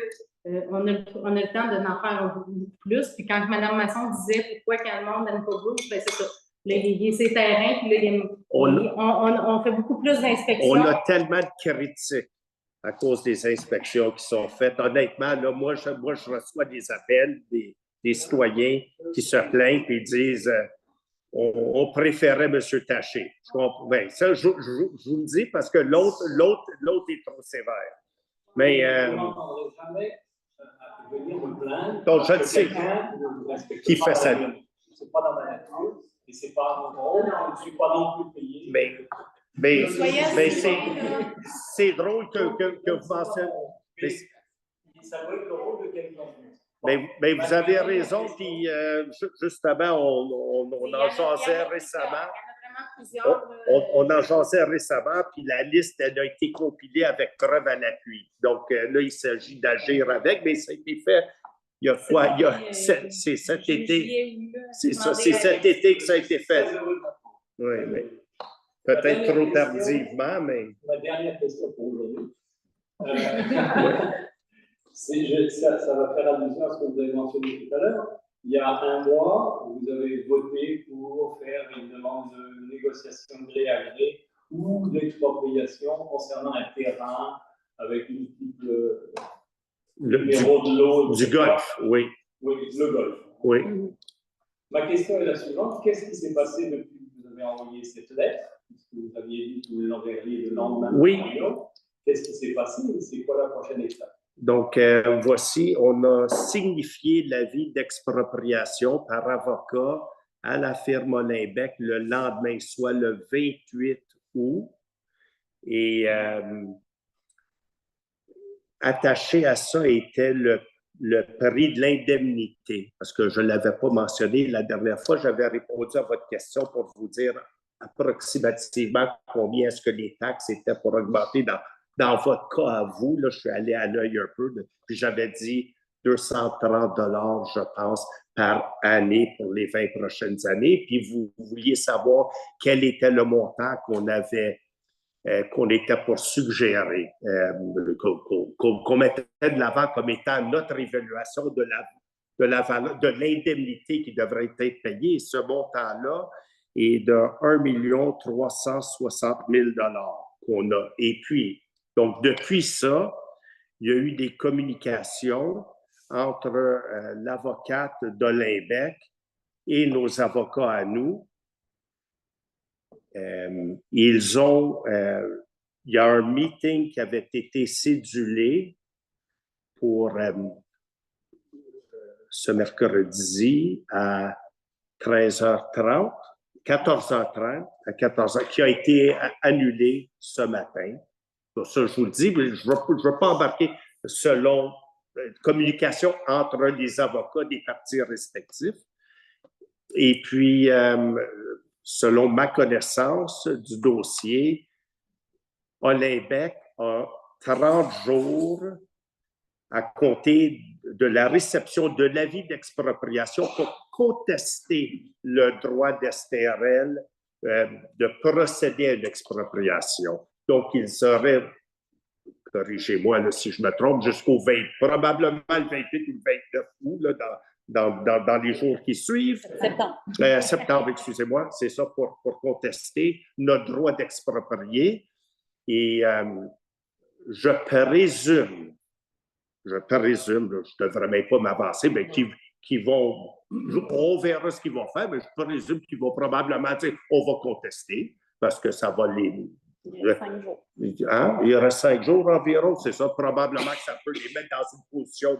On a le temps d'en faire beaucoup plus. Puis quand Mme Masson disait pourquoi quand le monde n'aime pas Bruce, ben c'est ça. Là, il y a ses terrains, puis là, on fait beaucoup plus d'inspections. On a tellement de critiques à cause des inspections qui sont faites. Honnêtement, là, moi, je reçois des appels des citoyens qui se plaignent et disent on préférait M. Taché. Ben, ça, je vous le dis parce que l'autre est trop sévère. Mais. Je n'entendrai jamais venir me plaindre. Donc, je le sais. Qui fait ça. Ce n'est pas dans ma nature et ce n'est pas mon rôle. Je ne suis pas non plus payé. Mais c'est drôle que vous mentionniez. Ça doit être le rôle de quelqu'un. Mais vous avez raison, puis justement, on en jasait récemment. On en jasait récemment, puis la liste elle a été compilée avec preuve à l'appui. Donc là, il s'agit d'agir avec, mais ça a été fait c'est cet été. C'est ça, c'est cet été que ça a été fait. Oui, mais peut-être trop tardivement, mais. Ma dernière question pour aujourd'hui. Ça va faire allusion à ce que vous avez mentionné tout à l'heure. Il y a un mois, vous avez voté pour faire une demande de négociation gré à gré ou d'expropriation concernant un terrain avec multiples numéros de l'eau. Du golf, oui. Oui, le golf. Oui. Ma question est la suivante. Qu'est-ce qui s'est passé depuis que vous avez envoyé cette lettre? Puisque vous aviez dit que vous l'enverriez le lendemain. Oui. Qu'est-ce qui s'est passé et c'est quoi la prochaine étape? Donc, voici, on a signifié l'avis d'expropriation par avocat à la firme Olymbec le lendemain, soit le 28 août. Et attaché à ça était le prix de l'indemnité, parce que je ne l'avais pas mentionné la dernière fois. J'avais répondu à votre question pour vous dire approximativement combien est-ce que les taxes étaient pour augmenter dans votre cas à vous. Là, je suis allé à l'œil un peu, puis j'avais dit 230 $, je pense, par année pour les 20 prochaines années. Puis vous vouliez savoir quel était le montant qu'on était pour suggérer, qu'on mettait de l'avant comme étant notre évaluation de l'indemnité qui devrait être payée. Et ce montant-là est de 1 360 000 $ qu'on a. Et puis, donc, depuis ça, il y a eu des communications entre l'avocate d'Olymbec et nos avocats à nous. Il y a un meeting qui avait été cédulé pour ce mercredi à 14h30, à 14h, qui a été annulé ce matin. Pour ça, je vous le dis, mais je ne veux pas embarquer selon communication entre les avocats des partis respectifs. Et puis, selon ma connaissance du dossier, Olymbec a 30 jours à compter de la réception de l'avis d'expropriation pour contester le droit d'STRL de procéder à une expropriation. Donc, ils auraient, corrigez-moi là, si je me trompe, jusqu'au 20, probablement le 28 ou le 29 août, là, dans les jours qui suivent. Septembre. Septembre, excusez-moi, c'est ça, pour contester notre droit d'exproprier. Et je présume, je ne devrais même pas m'avancer, mais qui vont, on verra ce qu'ils vont faire, mais je présume qu'ils vont probablement dire on va contester, parce que ça va les... Il y a 5 jours. Hein? Il y aura 5 jours environ, c'est ça. Probablement que ça peut les mettre dans une position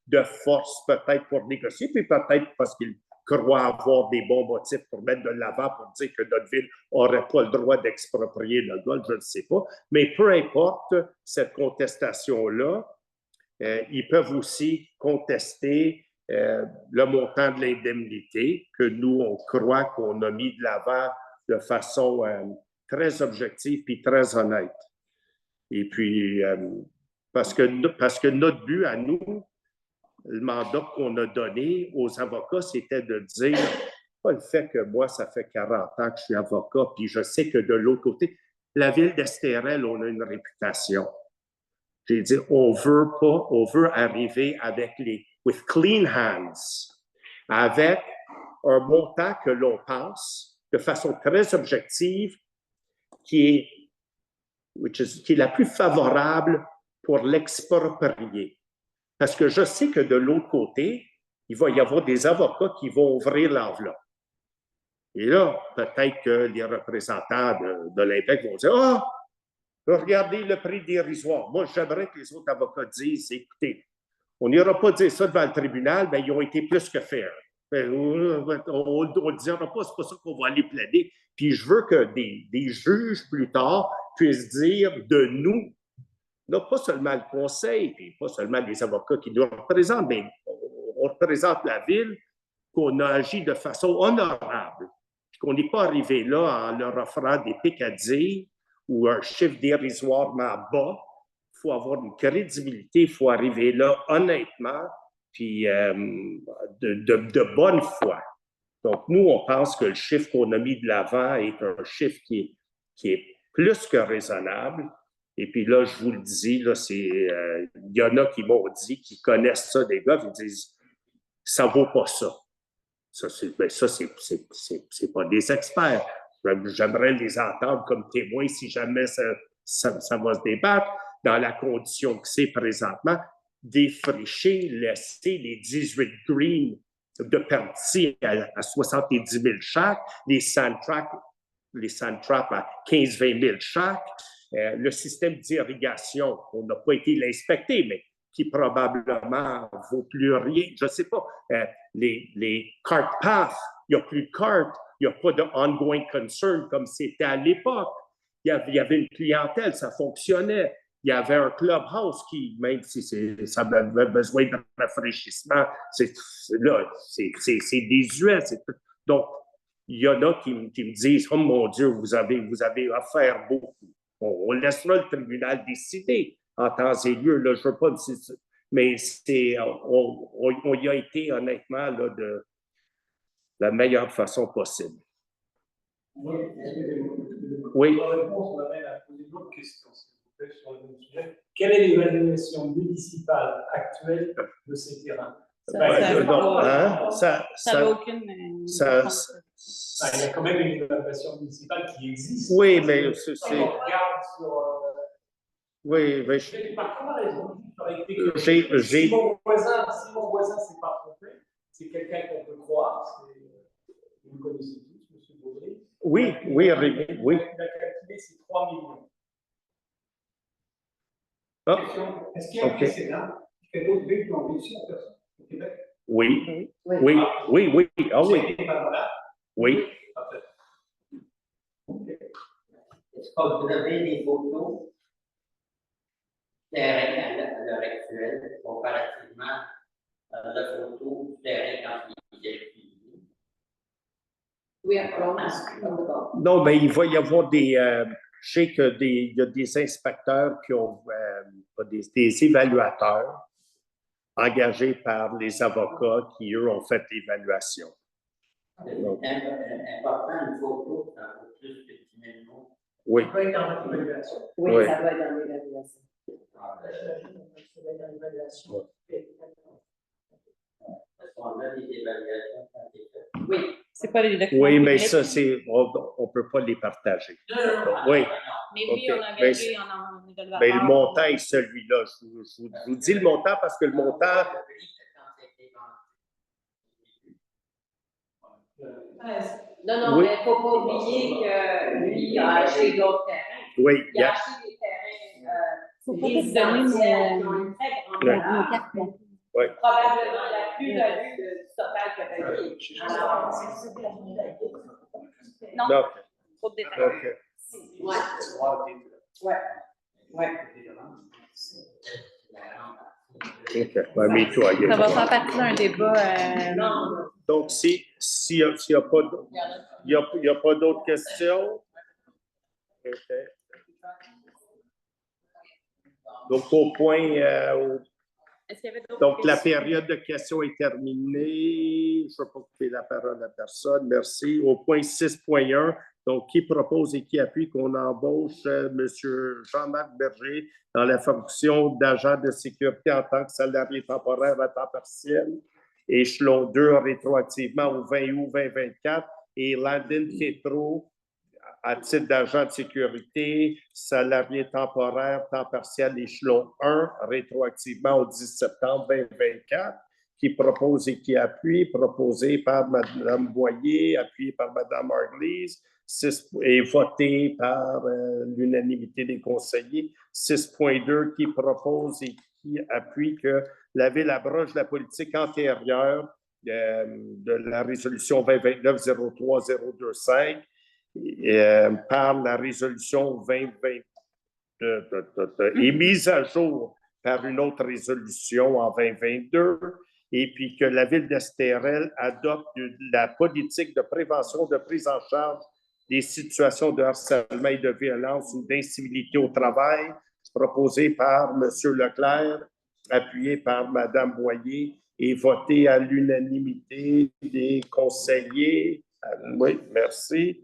de force, peut-être pour négocier, puis peut-être parce qu'ils croient avoir des bons motifs pour mettre de l'avant pour dire que notre ville n'aurait pas le droit d'exproprier le golf, je ne sais pas. Mais peu importe cette contestation-là, ils peuvent aussi contester le montant de l'indemnité que nous, on croit qu'on a mis de l'avant de façon très objective puis très honnête. Et puis, parce que notre but à nous, le mandat qu'on a donné aux avocats, c'était de dire, pas le fait que moi, ça fait 40 ans que je suis avocat, puis je sais que de l'autre côté, la ville d'Estérel, on a une réputation. J'ai dit, on veut arriver avec with clean hands, avec un montant que l'on pense de façon très objective, qui est la plus favorable pour l'exproprier. Parce que je sais que de l'autre côté, il va y avoir des avocats qui vont ouvrir l'enveloppe. Et là, peut-être que les représentants de l'Impec vont dire « Ah, regardez le prix dérisoire. » Moi, j'aimerais que les autres avocats disent « Écoutez, on n'ira pas dire ça devant le tribunal, mais ils ont été plus que fair. » On ne dira pas, c'est pas ça qu'on va aller plaider. Puis je veux que des juges plus tard puissent dire de nous, non pas seulement le conseil, puis pas seulement les avocats qui nous représentent, mais on représente la ville, qu'on a agi de façon honorable, puis qu'on n'est pas arrivé là en leur offrant des pics à dire ou un chiffre dérisoirement bas. Il faut avoir une crédibilité, il faut arriver là honnêtement, puis de bonne foi. Donc, nous, on pense que le chiffre qu'on a mis de l'avant est un chiffre qui est plus que raisonnable. Et puis là, je vous le dis, là, il y en a qui m'ont dit, qui connaissent ça, des gars, ils disent, ça vaut pas ça. Ça, c'est pas des experts. J'aimerais les entendre comme témoins si jamais ça va se débattre dans la condition que c'est présentement, défricher, laisser les 18 greens de partie à 70 000 chaque, les sand-traps à 15-20 000 chaque, le système d'irrigation, on n'a pas été l'inspecter, mais qui probablement vaut plus rien, je ne sais pas, les cart paths, il n'y a plus de cart, il n'y a pas de ongoing concern comme c'était à l'époque. il y avait une clientèle, ça fonctionnait. Il y avait un clubhouse qui, même si ça avait besoin de rafraîchissement, c'est désuet. Donc, il y en a qui me disent, oh mon Dieu, vous avez offert beaucoup. On laissera le tribunal décider en temps et lieu. Là, je ne veux pas dire ça, mais on y a été honnêtement là, de la meilleure façon possible. Oui. La réponse m'amène à poser une autre question, s'il vous plaît, sur le même sujet. Quelle est l'évaluation municipale actuelle de ces terrains? Ça n'a aucune. Il y a quand même une évaluation municipale qui existe. Oui, mais c'est. On regarde sur. Oui, mais par comparaison, si mon voisin s'est pas trompé, c'est quelqu'un qu'on peut croire, vous le connaissez tous, M. Baudry. Oui. Il a calculé ses 3 millions. Ah. Est-ce qu'il y a un précédent qui fait d'autres villes qui ont réussi à faire ça au Québec? Oui. Ah oui. Oui. Est-ce que vous avez des photos terrain à l'heure actuelle comparativement à la photo du terrain quand il est fini? Oui, alors, non, mais il va y avoir des. Je sais qu'il y a des inspecteurs qui ont des évaluateurs engagés par les avocats qui, eux, ont fait l'évaluation. C'est important, une photo, ça vaut plus que 10 000 mots. Oui. Ça doit être dans l'évaluation. Oui, ça doit être dans l'évaluation. Parce qu'on a des évaluations quand c'est fait. Oui. C'est pas les documents. Oui, mais ça, on ne peut pas les partager. Oui. Mais oui, on a engagé en évaluateur. Mais le montant est celui-là. Je vous dis le montant parce que le montant. Non, mais il ne faut pas oublier que lui a acheté d'autres terrains. Oui. Il a acheté des terrains résidentiels qui ont une très grande valeur. Oui. Probablement la plus-value du total que tu as payé. Non. Trop de détails. Ouais. OK. Mais toi, ça va faire partie d'un débat. Donc, s'il n'y a pas d'autres questions. OK. Donc, au point. Donc, la période de questions est terminée. Je ne vais pas couper la parole à personne. Merci. Au point 6.1, donc, qui propose et qui appuie qu'on embauche M. Jean-Marc Berger dans la fonction d'agent de sécurité en tant que salarié temporaire à temps partiel, échelon 2 rétroactivement au 20 août 2024, et Landon Tétrault à titre d'agent de sécurité, salarié temporaire, temps partiel, échelon 1, rétroactivement au 10 septembre 2024, qui propose et qui appuie, proposé par Mme Boyer, appuyé par Mme Arglise, et voté par l'unanimité des conseillers. 6.2, qui propose et qui appuie que la Ville abroge la politique antérieure de la résolution 2029-03-025 par la résolution 2020 et mise à jour par une autre résolution en 2022, et puis que la Ville d'Estérel adopte la politique de prévention, de prise en charge des situations de harcèlement et de violence ou d'incivilité au travail, proposée par M. Leclerc, appuyé par Mme Boyer et voté à l'unanimité des conseillers. Oui, merci.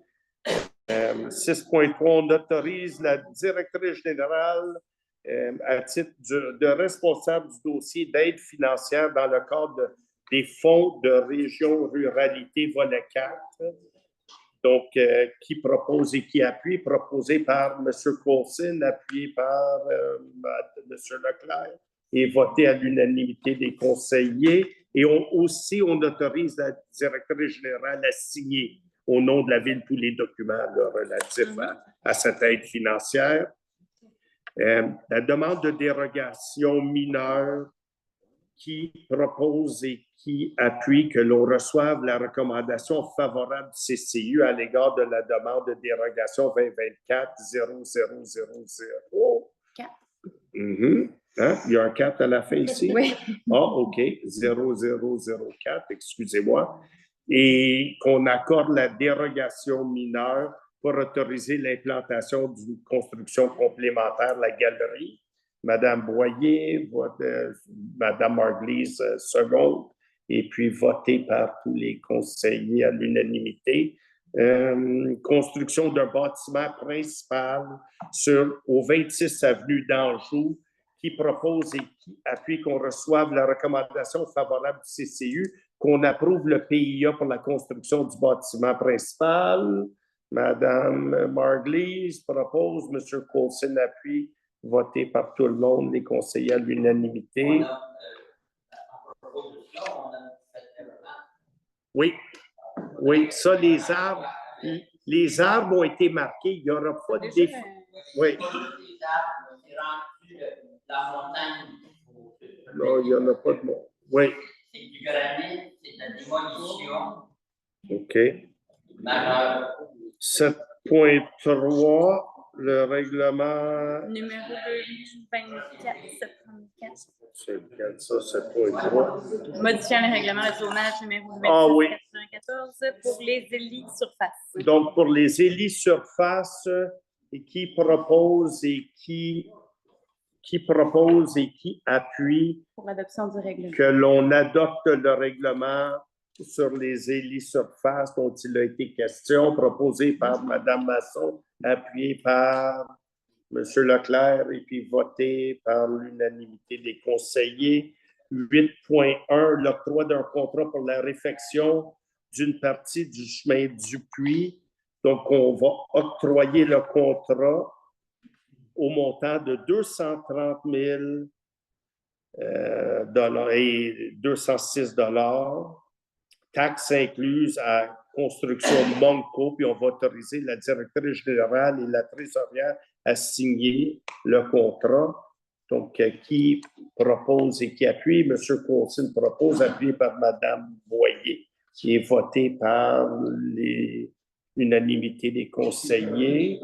6.3, on autorise la directrice générale à titre de responsable du dossier d'aide financière dans le cadre des fonds de région ruralité volet 4. Donc, qui propose et qui appuie, proposé par M. Coulson, appuyé par M. Leclerc et voté à l'unanimité des conseillers. Et on autorise la directrice générale à signer au nom de la Ville tous les documents là, relatifs à cette aide financière. La demande de dérogation mineure qui propose et qui appuie que l'on reçoive la recommandation favorable du CCU à l'égard de la demande de dérogation 2024-0000? 4. Hein? Il y a un 4 à la fin ici? Oui. Ah, OK. 0004, excusez-moi. Et qu'on accorde la dérogation mineure pour autoriser l'implantation d'une construction complémentaire, la galerie. Madame Boyer, Madame Margulies, seconde, et puis voté par tous les conseillers à l'unanimité. Construction d'un bâtiment principal au 26 avenue d'Anjou, qui propose et qui appuie qu'on reçoive la recommandation favorable du CCU, qu'on approuve le PIA pour la construction du bâtiment principal. Madame Margulies propose, M. Coulson appuie, voté par tout le monde, les conseillers à l'unanimité. Oui, oui, ça, les arbres ont été marqués, il n'y aura pas de défaut. Oui. La montagne. Non, il n'y en a pas de monde. Oui. C'est du granit, c'est de la démolition. OK. 7.3, le règlement. Numéro 2-24-734. C'est ça, 7.3. Modifiant le règlement de zonage numéro 26-94 pour les élis surface. Donc, pour les élis surface, et qui propose et qui appuie pour l'adoption du règlement. Que l'on adopte le règlement sur les élis surface dont il a été question, proposé par Mme Masson, appuyé par M. Leclerc et puis voté par l'unanimité des conseillers. 8.1, l'octroi d'un contrat pour la réfection d'une partie du chemin du Puy. Donc, on va octroyer le contrat au montant de 230 000 et 206 $, taxes incluses à construction Monco, puis on va autoriser la directrice générale et la trésorière à signer le contrat. Donc, qui propose et qui appuie? M. Coulson propose, appuyé par Mme Boyer, qui est voté par l'unanimité des conseillers.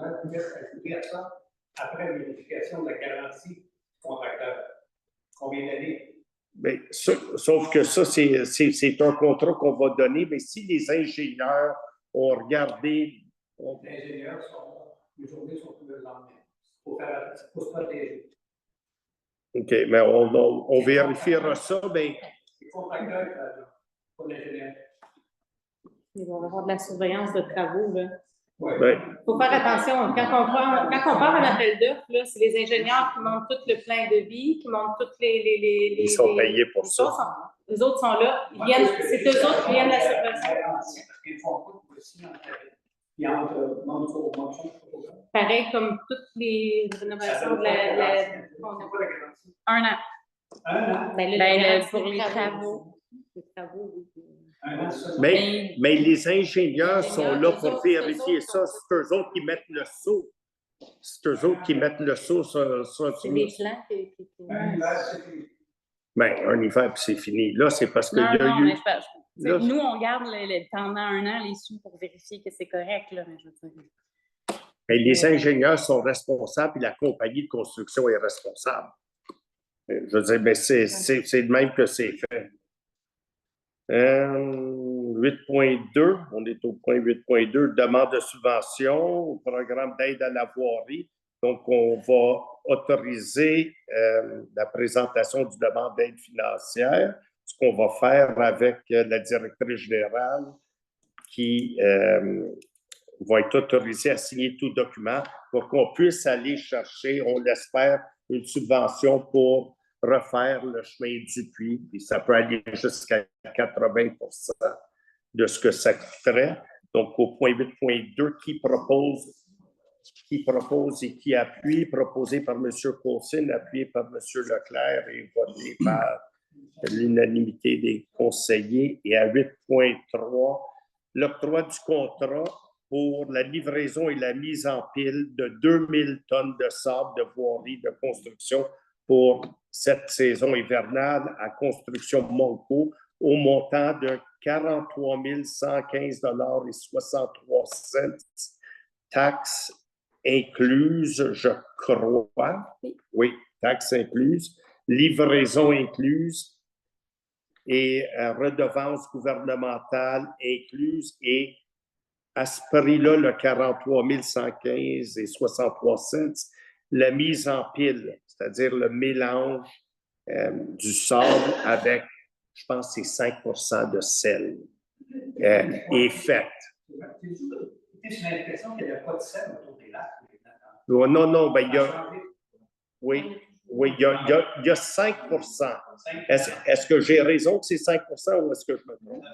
Après vérification de la garantie du contracteur, combien d'années? Mais, sauf que ça, c'est un contrat qu'on va donner, mais si les ingénieurs ont regardé... Les ingénieurs les journées sont tous le lendemain. Il faut se protéger. OK, mais on vérifiera ça, mais... Les contracteurs, pas l'ingénieur. Ils vont avoir de la surveillance de travaux, là. Ouais. Il faut faire attention. Quand on part un appel d'offres, c'est les ingénieurs qui montent tout le plein de vie, qui montent toutes les ils sont payés pour ça. Les autres sont là. C'est eux autres qui viennent de la subvention. Pareil comme toutes les rénovations de la... Un an. Pour les travaux. Les travaux, oui. Mais les ingénieurs sont là pour vérifier ça. C'est eux autres qui mettent le sceau. C'est eux autres qui mettent le sceau sur... C'est des plans qui... Bien, un hiver, puis c'est fini. Là, c'est parce qu'il y a eu... Là, nous, on garde pendant un an les sous pour vérifier que c'est correct, là, mais je veux dire... Mais les ingénieurs sont responsables et la compagnie de construction est responsable. Je veux dire, mais c'est de même que c'est fait. 8.2, on est au point 8.2, demande de subvention au programme d'aide à la voirie. Donc, on va autoriser la présentation du demande d'aide financière, ce qu'on va faire avec la directrice générale qui va être autorisée à signer tout document pour qu'on puisse aller chercher, on l'espère, une subvention pour refaire le chemin du Puy, et ça peut aller jusqu'à 80% de ce que ça coûterait. Donc, au point 8.2, qui propose et qui appuie, proposé par M. Coulson, appuyé par M. Leclerc et voté par l'unanimité des conseillers. Et à 8.3, l'octroi du contrat pour la livraison et la mise en pile de 2000 tonnes de sable de voirie de construction pour cette saison hivernale à Construction Monco au montant de 43 115,63 $, taxes incluses, je crois. Oui, taxes incluses, livraison incluse et redevance gouvernementale incluse. Et à ce prix-là, le 43 115,63 $, la mise en pile, c'est-à-dire le mélange du sable avec, je pense, c'est 5% de sel, est faite. J'ai l'impression qu'il n'y a pas de sel autour des lacs. Non, ben, il y a. Oui, il y a 5%. Est-ce que j'ai raison que c'est 5% ou est-ce que je me trompe?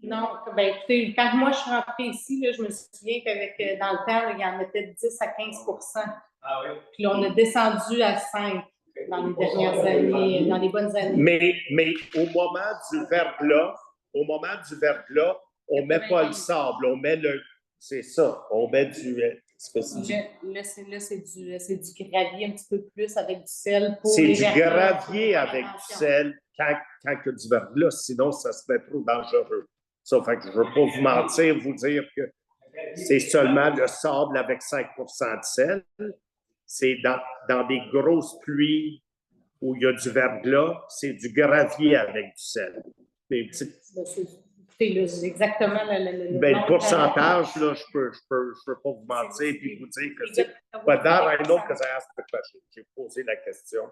Non, ben écoutez, quand moi je suis rentrée ici, là, je me souviens qu'avec dans le temps, là, il y en mettait 10 à 15%. Ah oui. Puis là, on a descendu à 5 dans les dernières années, dans les bonnes années. Mais au moment du verglas, on ne met pas le sable, on met le. C'est ça, on met du. Là, c'est du gravier un petit peu plus avec du sel. C'est du gravier avec du sel quand il y a du verglas, sinon ça serait trop dangereux. Ça, fait que je ne veux pas vous mentir, vous dire que c'est seulement le sable avec 5% de sel. C'est dans des grosses pluies où il y a du verglas, c'est du gravier avec du sel. C'est exactement le pourcentage, là, je peux pas vous mentir et vous dire que c'est. But that I know because I asked the question. J'ai posé la question.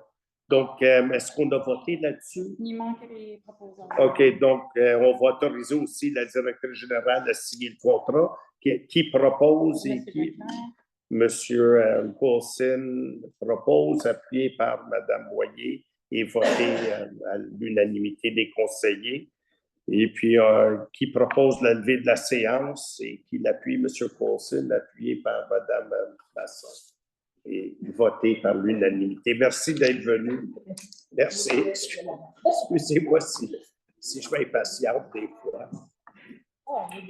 Donc, est-ce qu'on a voté là-dessus? Il manque les proposants. OK, donc, on va autoriser aussi la directrice générale à signer le contrat qui propose et qui. Monsieur Paulson propose, appuyé par Mme Boyer et voté à l'unanimité des conseillers. Et puis, qui propose la levée de la séance et qui l'appuie, M. Paulson, appuyé par Mme Masson et voté par l'unanimité. Merci d'être venu. Merci. Excusez-moi si je suis impatiente des fois.